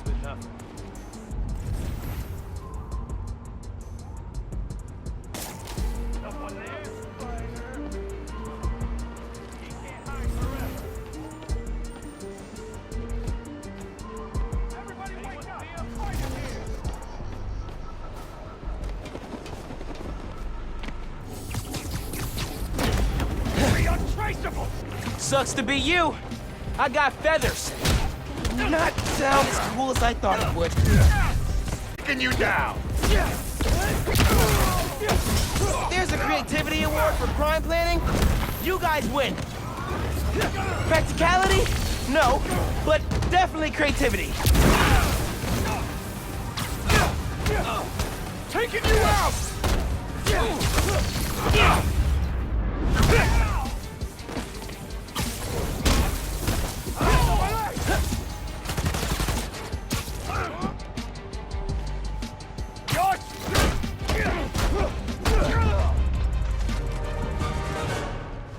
good nothing. Someone there, Spider? You can't hide forever. Everybody wake up! Be a fighter here! Be untraceable! Sucks to be you. I got feathers. Not sound as cool as I thought it would. Taking you down! There's a creativity award for crime planning. You guys win. Practicality? No, but definitely creativity. Taking you out!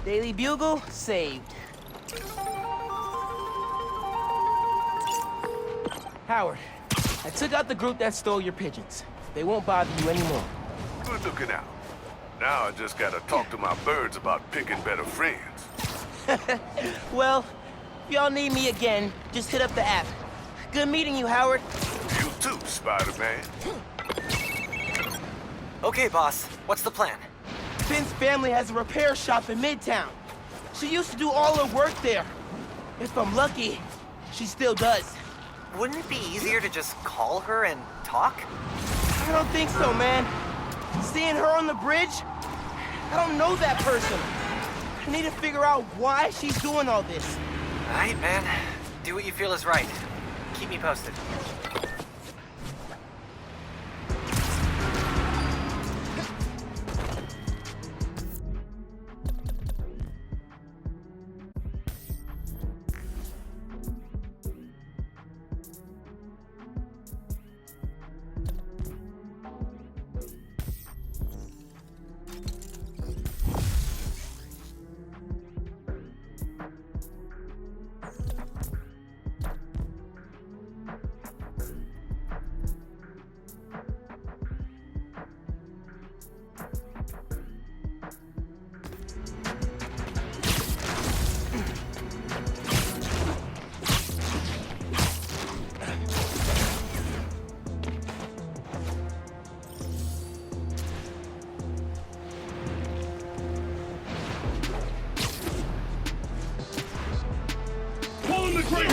Daily Bugle saved. Howard, I took out the group that stole your pigeons. They won't bother you anymore. Good looking out. Now I just gotta talk to my birds about picking better friends. Well, if y'all need me again, just hit up the app. Good meeting you, Howard. You too, Spider-Man. Okay, boss. What's the plan? Finn's family has a repair shop in Midtown. She used to do all her work there. If I'm lucky, she still does. Wouldn't it be easier to just call her and talk? I don't think so, man. Seeing her on the bridge? I don't know that person. I need to figure out why she's doing all this. All right, man. Do what you feel is right. Keep me posted.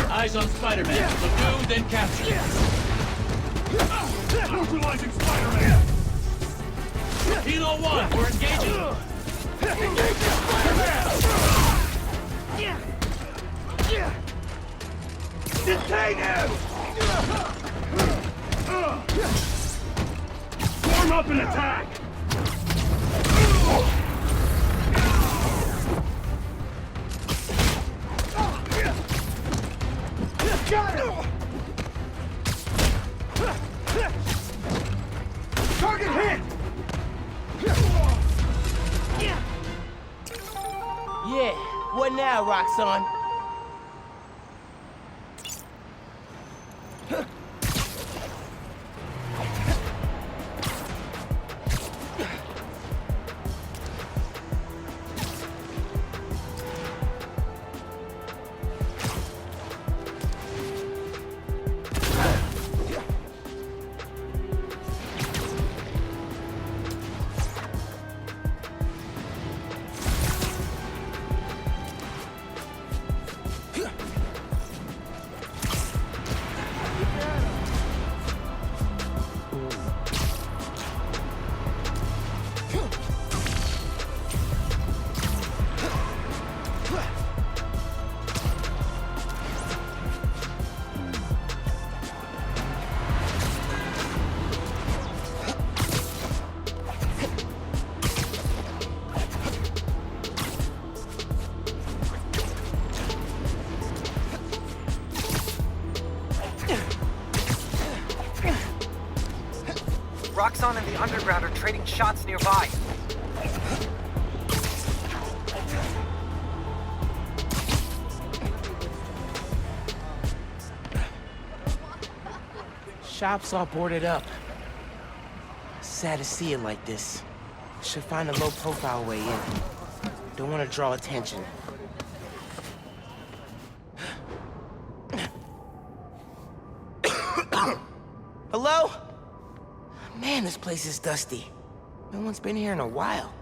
Eyes on Spider-Man. Lagoon, then capture. Neutralizing Spider-Man! Kilo 1, we're engaging. Engage the Spider-Man! Detain him! Form up and attack. Got him! Target hit! Yeah, what now, Roxxon? Roxxon and the Underground are trading shots nearby. Shop's all boarded up. Sad to see it like this. Should find a low-profile way in. Don't want to draw attention. Hello? Man, this place is dusty. No one's been here in a while.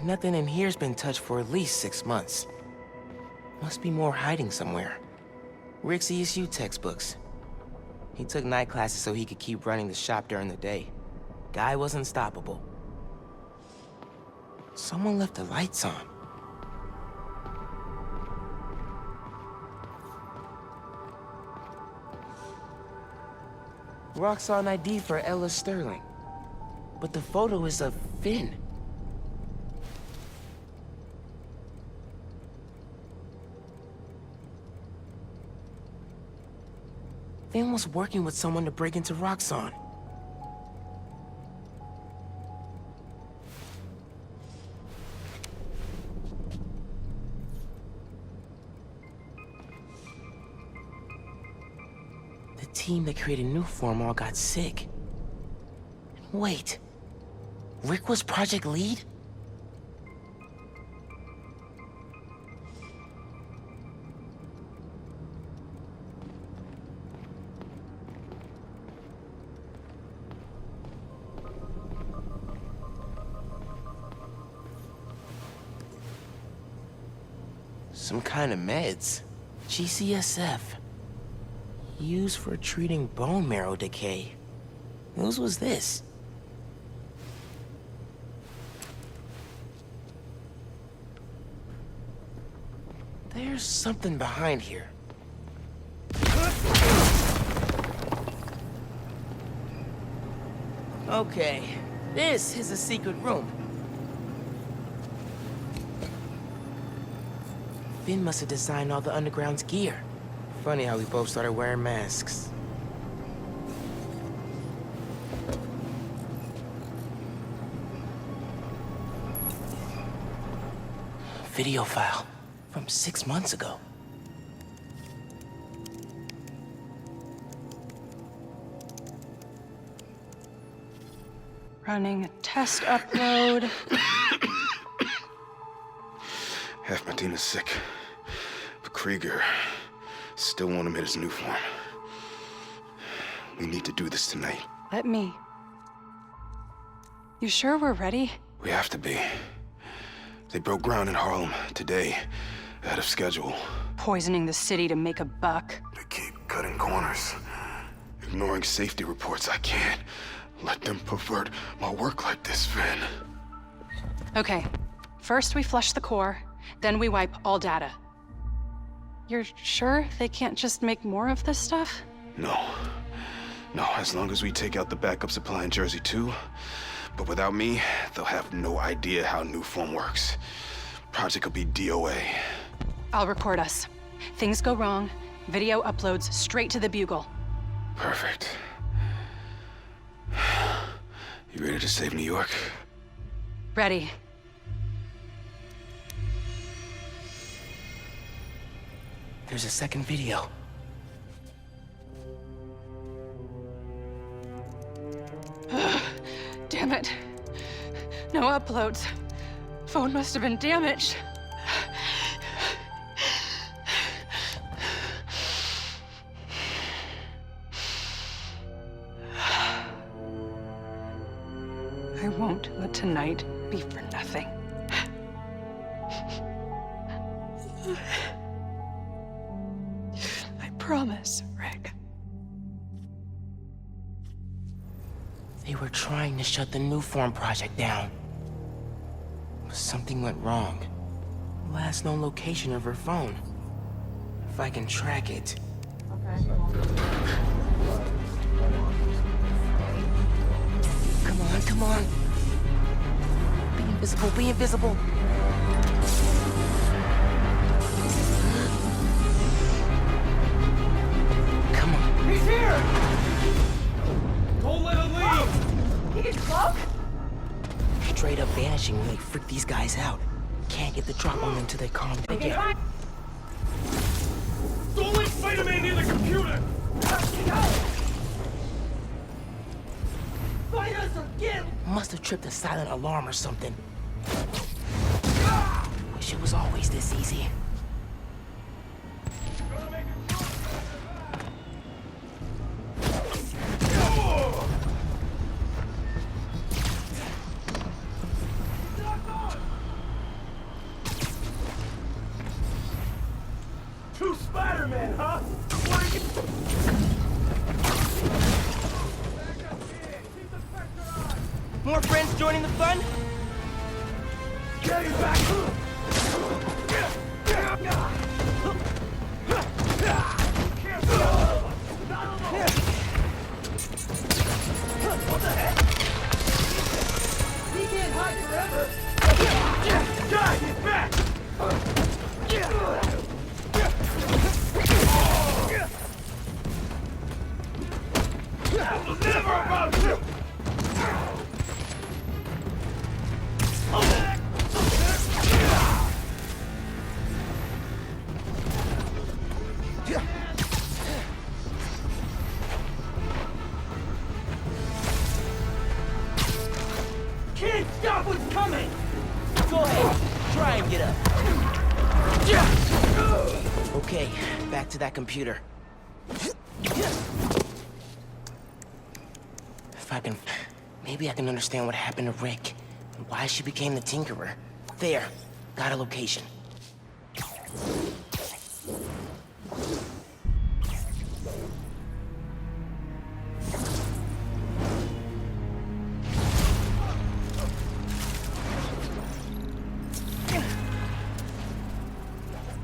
Nothing in here's been touched for at least 6 months. Must be more hiding somewhere. Rick's ESU textbooks. He took night classes so he could keep running the shop during the day. Guy was unstoppable. Someone left the lights on. Roxxon ID for Ella Sterling. But the photo is of Finn. Finn was working with someone to break into Roxxon. The team that created Nuform all got sick. Wait, Rick was project lead? Some kind of meds. GCSF. Used for treating bone marrow decay. Whose was this? There's something behind here. Okay, this is a secret room. Finn must have designed all the Underground's gear. Funny how we both started wearing masks. Video file from 6 months ago. Running a test upload. Half my team is sick, but Krieger still won't admit his new form. We need to do this tonight. Let me. You sure we're ready? We have to be. They broke ground in Harlem today, ahead of schedule. Poisoning the city to make a buck. They keep cutting corners, ignoring safety reports. I can't let them pervert my work like this, Finn. Okay, first we flush the core, then we wipe all data. You're sure they can't just make more of this stuff? No. No, as long as we take out the backup supply in Jersey too. But without me, they'll have no idea how Nuform works. Project will be DOA. I'll record us. Things go wrong, video uploads straight to the Bugle. Perfect. You ready to save New York? Ready. There's a second video. Damn it. No uploads. Phone must have been damaged. I won't let tonight be for nothing. I promise, Rick. They were trying to shut the Nuform project down. Something went wrong. Last known location of her phone. If I can track it. Come on, come on. Being invisible, be invisible. Come on. He's here! Don't let him leave! He can cloak? Straight up vanishing really freak these guys out. Can't get the drop on them till they calm down again. Don't let Spider-Man near the computer! Fight us or get... Must have tripped a silent alarm or something. Wish it was always this easy. Two Spider-Man, huh? More friends joining the fun? Get him back! What the heck? He can't hide forever! Die! He's back! It was never about you! Can't stop what's coming! Go ahead, try and get up. Okay, back to that computer. If I can... Maybe I can understand what happened to Rick, and why she became the Tinkerer. There, got a location.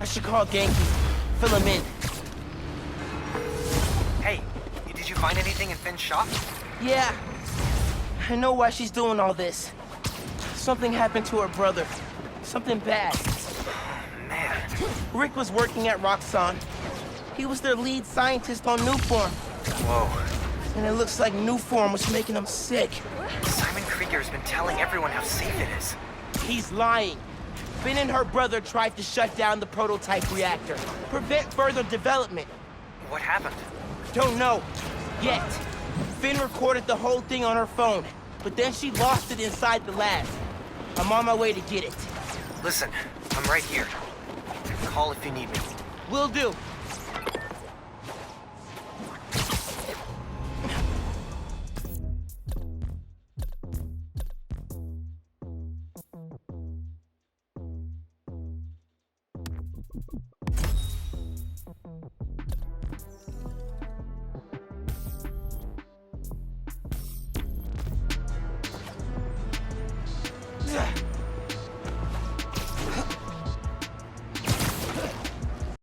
I should call Genki. Fill him in. Hey, did you find anything in Finn's shop? Yeah. I know why she's doing all this. Something happened to her brother. Something bad. Man. Rick was working at Roxxon. He was their lead scientist on Newform. Whoa. And it looks like Newform was making him sick. Simon Krieger's been telling everyone how safe it is. He's lying. Finn and her brother tried to shut down the prototype reactor, prevent further development. What happened? Don't know. Yet. Finn recorded the whole thing on her phone, but then she lost it inside the lab. I'm on my way to get it. Listen, I'm right here. Call if you need me. Will do.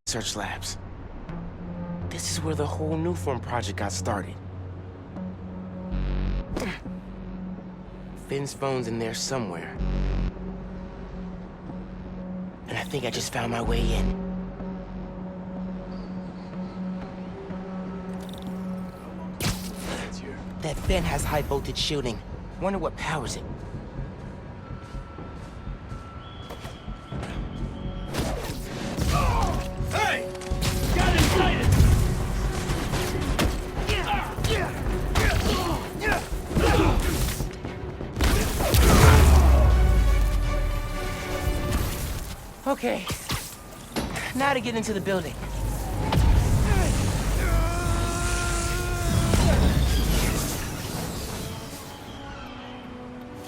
Research labs. This is where the whole Newform project got started. Finn's phone's in there somewhere. And I think I just found my way in. That vent has high voltage shielding. Wonder what powers it. Hey! Got excited! Okay. Now to get into the building.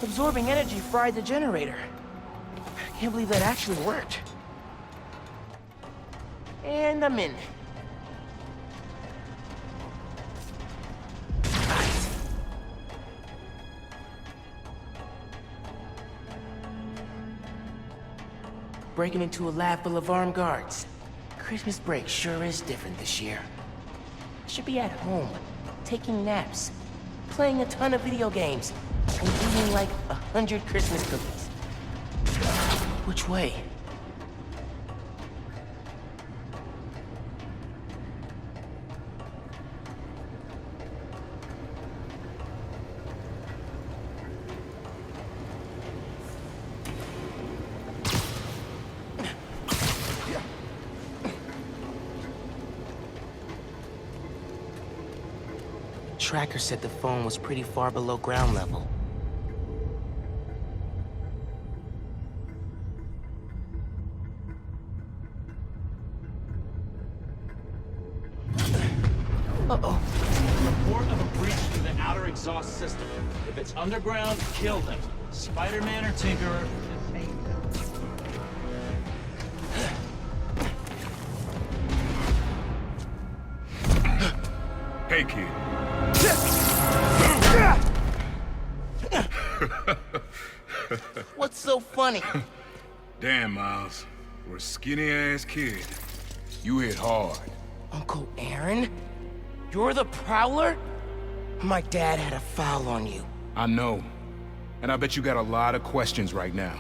Absorbing energy fried the generator. I can't believe that actually worked. And I'm in. Right. Breaking into a lab full of armed guards. Christmas break sure is different this year. I should be at home, taking naps, playing a ton of video games, and eating like 100 Christmas cookies. Which way? Tracker said the phone was pretty far below ground level. Uh-oh. Report of a breach to the outer exhaust system. If it's underground, kill them. Spider-Man or Tinkerer, just take them. Hey, kid. What's so funny? Damn, Miles. For a skinny-ass kid, you hit hard. Uncle Aaron? You're the Prowler? My dad had a foul on you. I know. And I bet you got a lot of questions right now.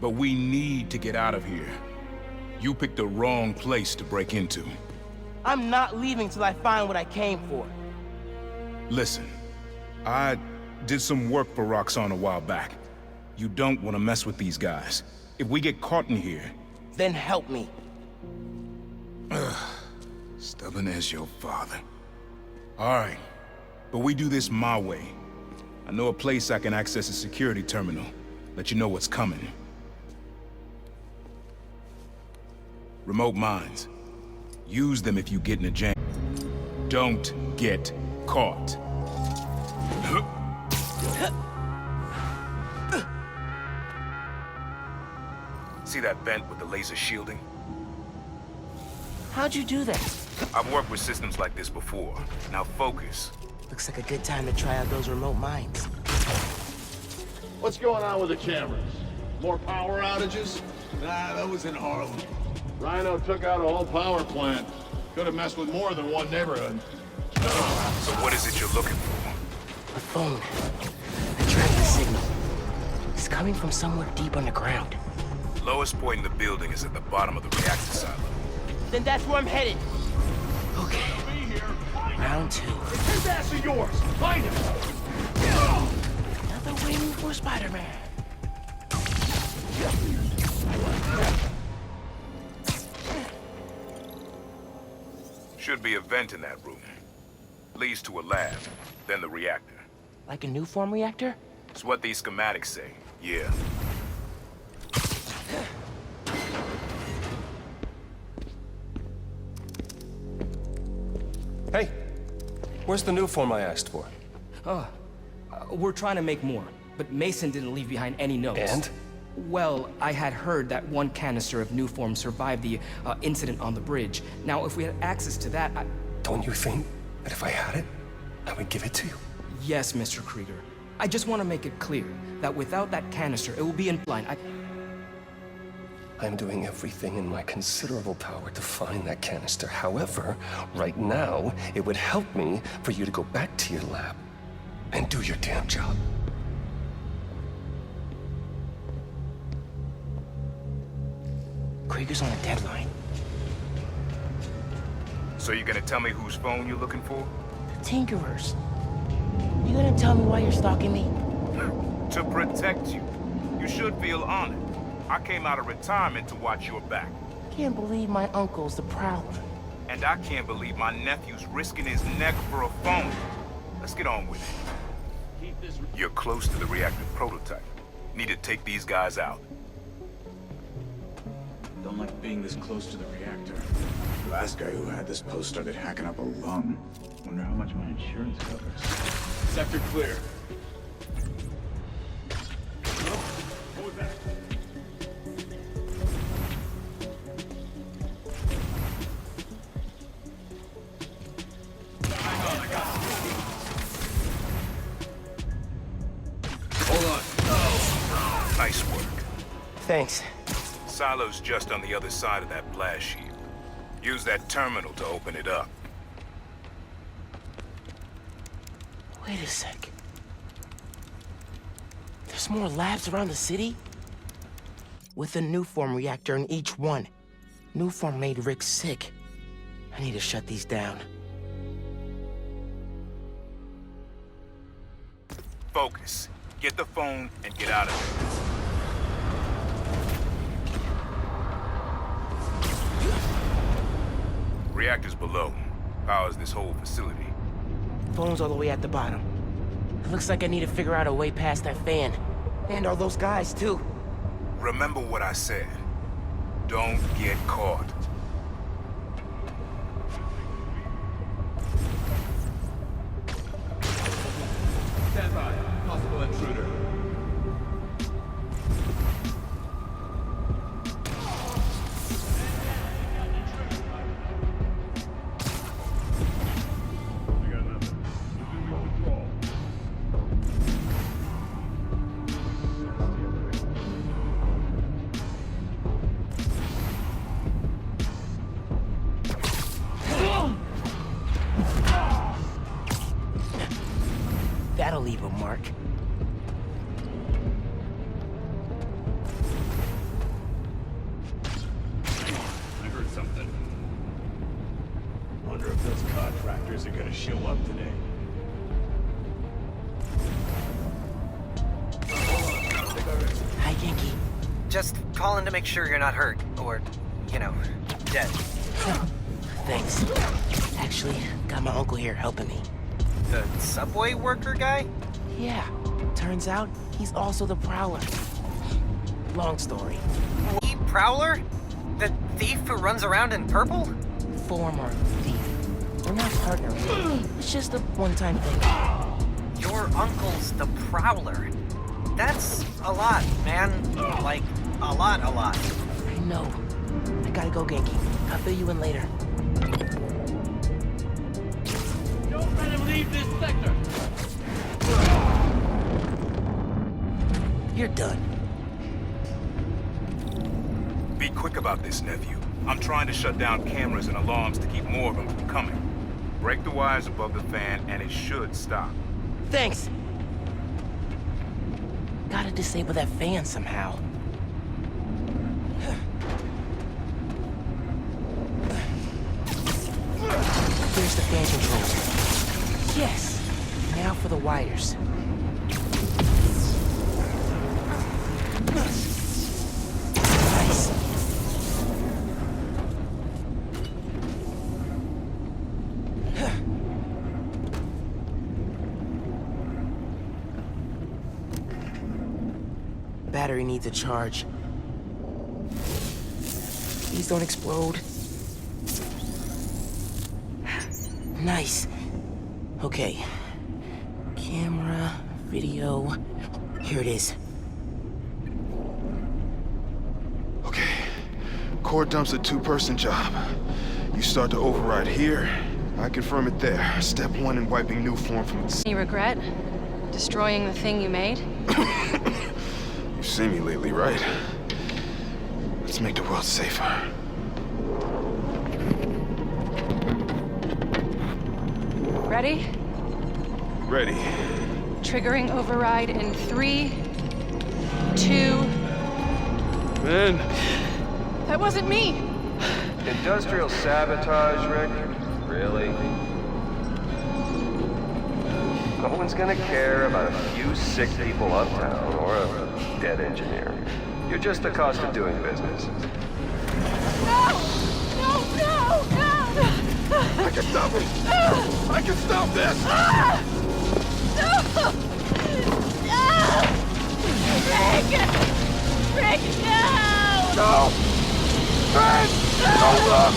But we need to get out of here. You picked the wrong place to break into. I'm not leaving till I find what I came for. Listen, I did some work for Roxxon a while back. You don't want to mess with these guys. If we get caught in here... Then help me. Stubborn as your father. All right, but we do this my way. I know a place I can access a security terminal. Let you know what's coming. Remote mines. Use them if you get in a jam. Don't get caught. See that vent with the laser shielding? How'd you do that? I've worked with systems like this before. Now focus. Looks like a good time to try out those remote mines. What's going on with the cameras? More power outages? Nah, that was in Harlem. Rhino took out a whole power plant. Could have messed with more than one neighborhood. So what is it you're looking for? A phone. I tracked the signal. It's coming from somewhere deep underground. Lowest point in the building is at the bottom of the reactor silo. Then that's where I'm headed. Okay. Round two. His ass of yours! Find him! Another wing for Spider-Man. Should be a vent in that room. Leads to a lab, then the reactor. Like a new form reactor? It's what these schematics say, yeah. Hey, where's the new form I asked for? We're trying to make more, but Mason didn't leave behind any notes. And? Well, I had heard that one canister of new form survived the incident on the bridge. Now, if we had access to that, Don't you think that if I had it, I would give it to you? Yes, Mr. Krieger. I just want to make it clear that without that canister, it will be in blind. I'm doing everything in my considerable power to find that canister. However, right now, it would help me for you to go back to your lab and do your damn job. Krieger's on a deadline. So you're gonna tell me whose phone you're looking for? Tinkerers. You gonna tell me why you're stalking me? To protect you. You should feel honored. I came out of retirement to watch your back. Can't believe my uncle's the Prowler. And I can't believe my nephew's risking his neck for a phone. Let's get on with it. You're close to the reactor prototype. Need to take these guys out. Don't like being this close to the reactor. The last guy who had this post started hacking up a lung. Wonder how much my insurance covers. Sector clear. Nice work. Thanks. Silo's just on the other side of that blast shield. Use that terminal to open it up. Wait a sec. There's more labs around the city? with a Nuform reactor in each one. Nuform made Rick sick. I need to shut these down. Focus. Get the phone and get out of there. Reactor's below. Powers this whole facility. Phone's all the way at the bottom. It looks like I need to figure out a way past that fan. And all those guys, too. Remember what I said. Don't get caught. Stand by. Possible intruder. That'll leave a mark. I heard something. Wonder if those contractors are gonna show up today. Hi, Genki. Just calling to make sure you're not hurt, or, you know, dead. Thanks. Actually, got my uncle here helping me. The subway worker guy? Yeah. Turns out, he's also the Prowler. Long story. The Prowler? The thief who runs around in purple? Former thief. We're not partnering. It's just a one-time thing. Your uncle's the Prowler. That's a lot, man. Like, a lot. I know. I gotta go, Genki. I'll fill you in later. Don't let him leave this sector! You're done. Be quick about this, nephew. I'm trying to shut down cameras and alarms to keep more of them from coming. Break the wires above the fan and it should stop. Thanks. Gotta disable that fan somehow. There's the fan controls. Yes. Now for the wires. Nice. Battery needs a charge. Please don't explode. Nice. Okay. Camera, video. Here it is. Okay. Core dump's a two-person job. You start to override here. I confirm it there. Step 1 in wiping Nuform from its... Any regret? Destroying the thing you made? You've seen me lately, right? Let's make the world safer. Ready? Ready. Triggering override in 3, 2... Man. That wasn't me! Industrial sabotage, Rick? Really? No one's gonna care about a few sick people uptown or a dead engineer. You're just the cost of doing business. No! No, no, no! I can stop him! I can stop this! No! No! Rick! Rick, no! No! Ben! Don't look!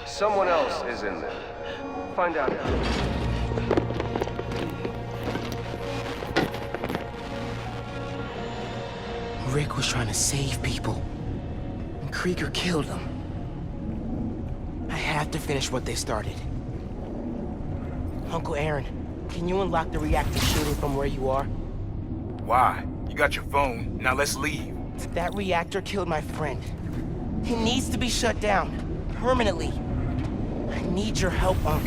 Someone else is in there. Find out. Rick was trying to save people. And Krieger killed him. I have to finish what they started. Uncle Aaron, can you unlock the reactor shooting from where you are? Why? You got your phone. Now let's leave. That reactor killed my friend. It needs to be shut down. Permanently. I need your help, Unc.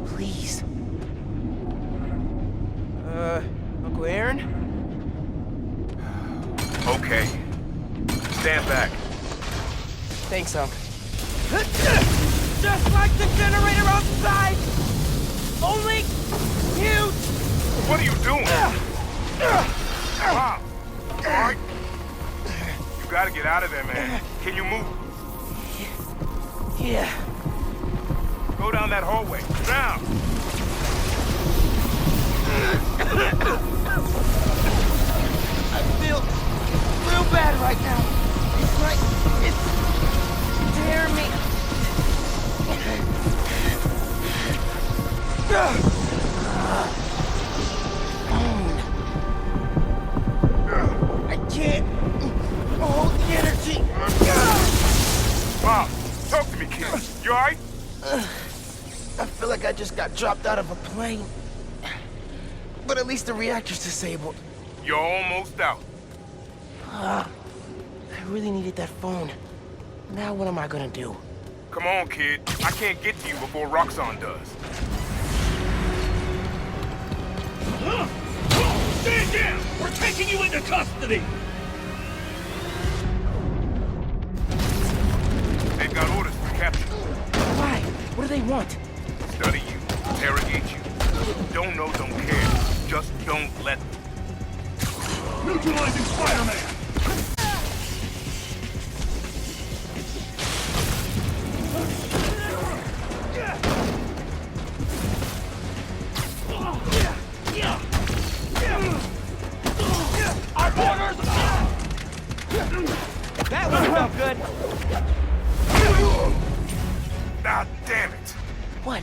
Please. Uncle Aaron? Okay. Stand back. Thanks, Unc. Just like the generator outside! Only huge! What are you doing? Wow. All right. You gotta get out of there, man. Can you move? Yeah. Go down that hallway. Down! I feel real bad right now. It's like it's tearing me. I can't hold the energy. Mom, talk to me, kid. You alright? I feel like I just got dropped out of a plane. But at least the reactor's disabled. You're almost out. I really needed that phone. Now what am I gonna do? Come on, kid. I can't get to you before Roxxon does. Stand down! We're taking you into custody! They've got orders for capture. Why? What do they want? Study you, interrogate you. Don't know, don't care. Just don't let them. Neutralizing Spider-Man! Our orders! That one felt good. Ah, damn it. What?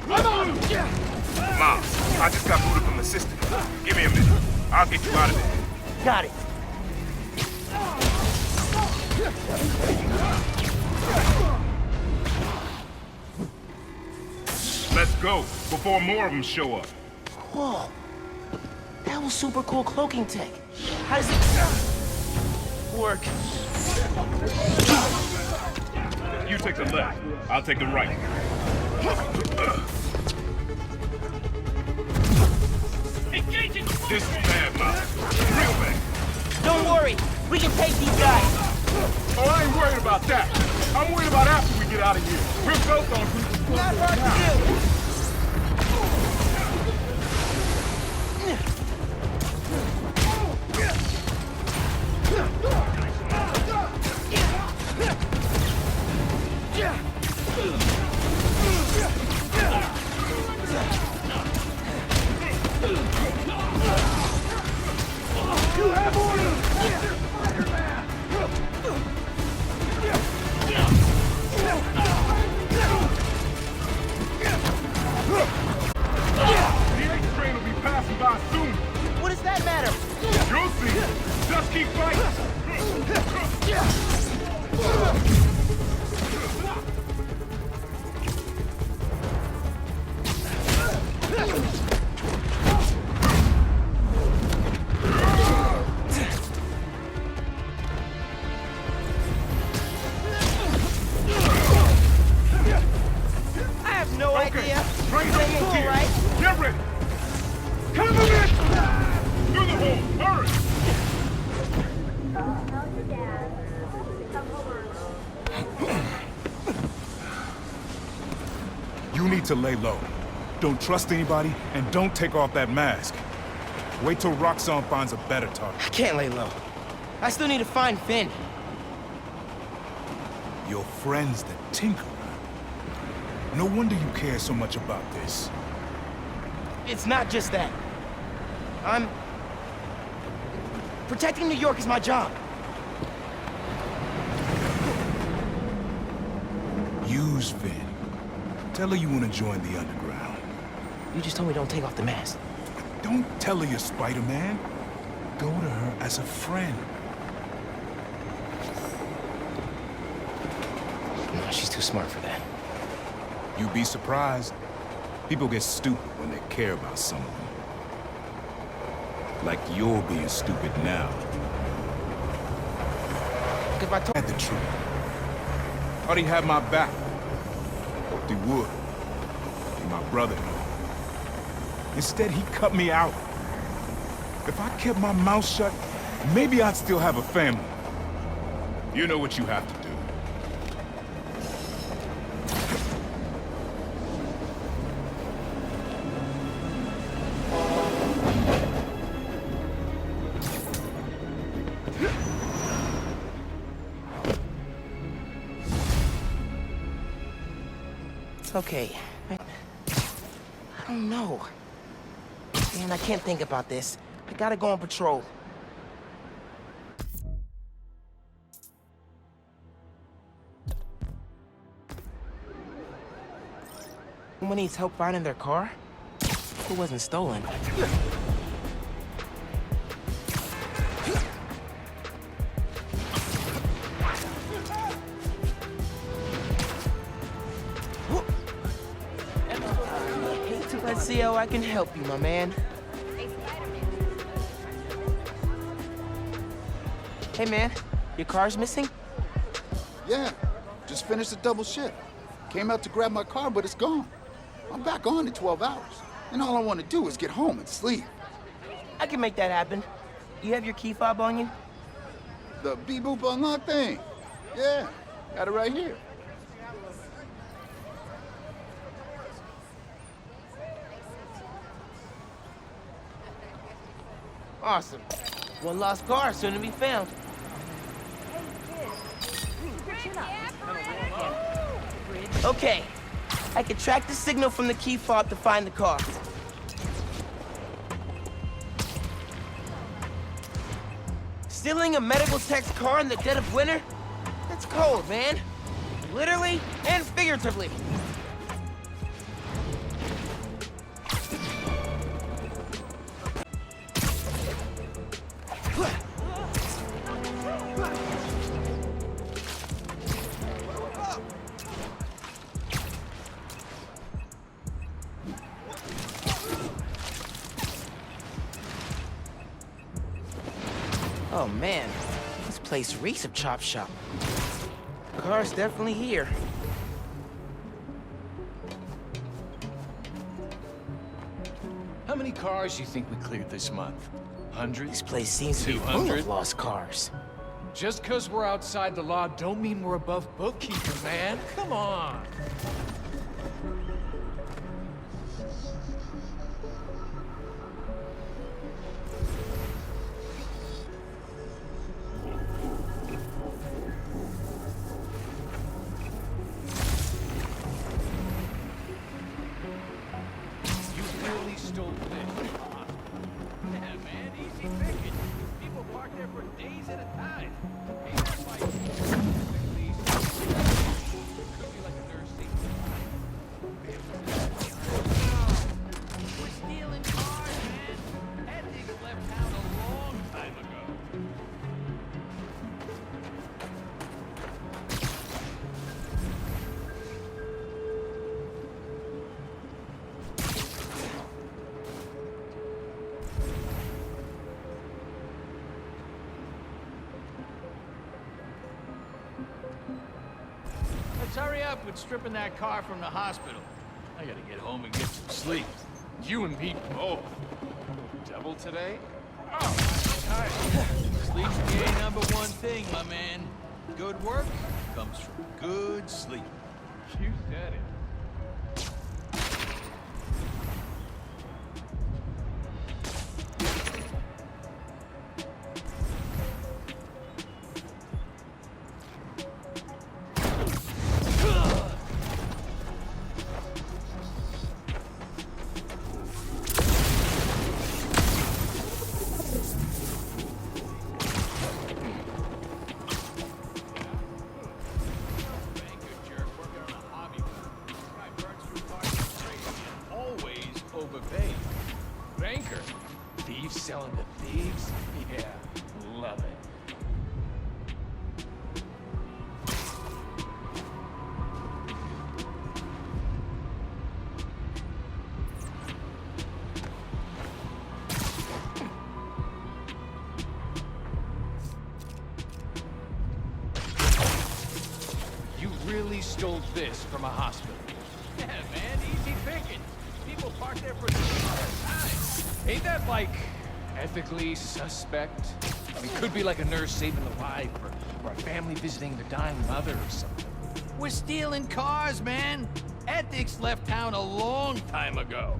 Mom, I just got booted from the system. Give me a minute. I'll get you out of there. Got it. Let's go, before more of them show up. Whoa. That was super cool cloaking tech. How does it work? You take the left, I'll take the right. Engaging! This is bad, Mom. Real bad. Don't worry. We can take these guys. Oh, I ain't worried about that. I'm worried about after we get out of here. We're both on cruise Not hard to do. You have orders! The 8th train will be passing by soon. What does that matter? You'll see. Just keep fighting. I have no idea. Train's Pretty almost cool, here. right? Get ready. Cover it! Through the hole. Hurry! You need to lay low. Don't trust anybody, and don't take off that mask. Wait till Roxxon finds a better target. I can't lay low. I still need to find Finn. Your friend's the Tinkerer. No wonder you care so much about this. It's not just that. Protecting New York is my job. Use Finn. Tell her you want to join the underground. You just told me don't take off the mask. Don't tell her you're Spider-Man. Go to her as a friend. No, she's too smart for that. You'd be surprised. People get stupid when they care about someone. Like you're being stupid now. If I told the truth. Thought he had my back. hoped he would. Be my brother. Instead, he cut me out. If I kept my mouth shut, maybe I'd still have a family. You know what you have to do. Okay. I don't know. Man, I can't think about this. I gotta go on patrol. Someone needs help finding their car? It wasn't stolen. Let's see how I can help you, my man. Hey, man. Your car's missing? Yeah. Just finished a double shift. Came out to grab my car, but it's gone. I'm back on in 12 hours. And all I want to do is get home and sleep. I can make that happen. You have your key fob on you? The beep-boop unlock thing? Yeah. Got it right here. Awesome. One lost car soon to be found. Okay. I can track the signal from the key fob to find the car. Stealing a medical tech's car in the dead of winter? That's cold, man. Literally and figuratively. Oh man, this place reeks of chop shop. Car's definitely here. How many cars you think we cleared this month? 100? This place seems to be full of lost cars. Just because we're outside the law don't mean we're above bookkeeping, man. Come on. Let's hurry up with stripping that car from the hospital. I gotta get home and get some sleep. You and me both. Double today? Oh, all right. Sleep's the number one thing, my man. Good work comes from good sleep. You said it. Banker? Thieves selling to thieves? Yeah, love it. You really stole this from a hospital. Yeah, man, easy picking. People park there for time. Ain't that, like, ethically suspect? I mean, could be like a nurse saving a life, or a family visiting their dying mother or something. We're stealing cars, man. Ethics left town a long time ago.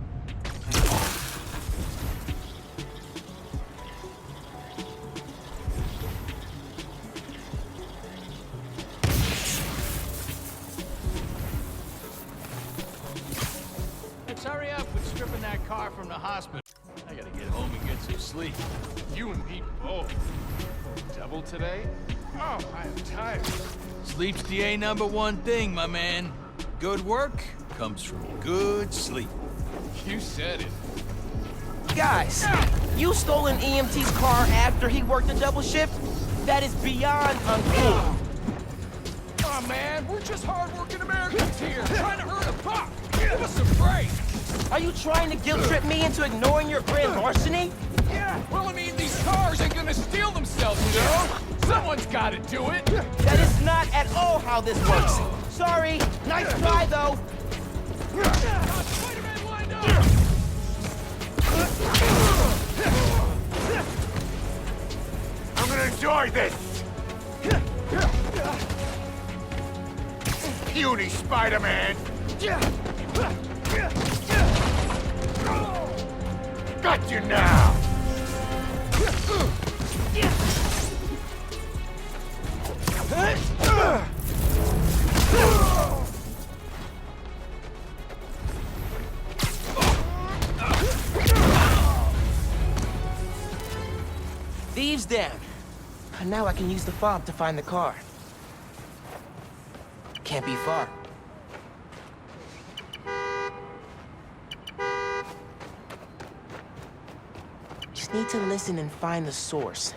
Let's hurry up with stripping that car from the hospital. I gotta get home and get some sleep. You and Pete both. Double today? Oh, I am tired. Sleep's the #1 thing, my man. Good work comes from good sleep. You said it. Guys, you stole an EMT's car after he worked a double shift? That is beyond uncool. Oh man, we're just hardworking Americans here, trying to earn a buck. Give us a break. Are you trying to guilt trip me into ignoring your grand larceny? Yeah, well, I mean, these cars ain't gonna steal themselves, you know? Someone's gotta do it. That is not at all how this works. Sorry, nice try though. Spider-Man lined up. I'm gonna enjoy this! Puny Spider-Man! Got you now! Thieves down. Now I can use the fob to find the car. Can't be far. Just need to listen and find the source.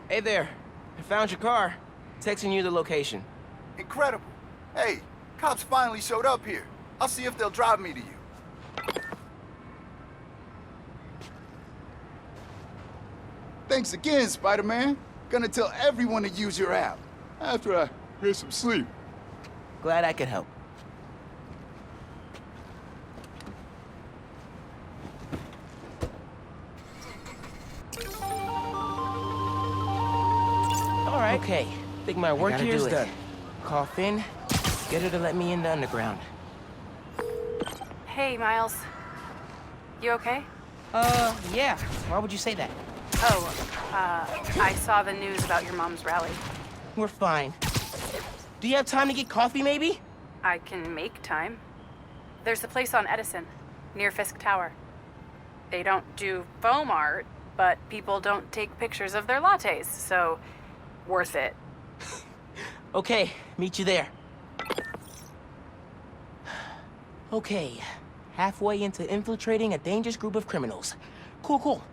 Hey there. I found your car. Texting you the location. Incredible. Hey, cops finally showed up here. I'll see if they'll drive me to you. Thanks again, Spider-Man. Gonna tell everyone to use your app. After I get some sleep. Glad I could help. All right. Okay, think my work here is done. Cough in, get her to let me in the underground. Hey, Miles. You okay? Yeah. Why would you say that? I saw the news about your mom's rally. We're fine. Do you have time to get coffee, maybe? I can make time. There's a place on Edison, near Fisk Tower. They don't do foam art, but people don't take pictures of their lattes, so worth it. Okay, meet you there. Okay, halfway into infiltrating a dangerous group of criminals. Cool.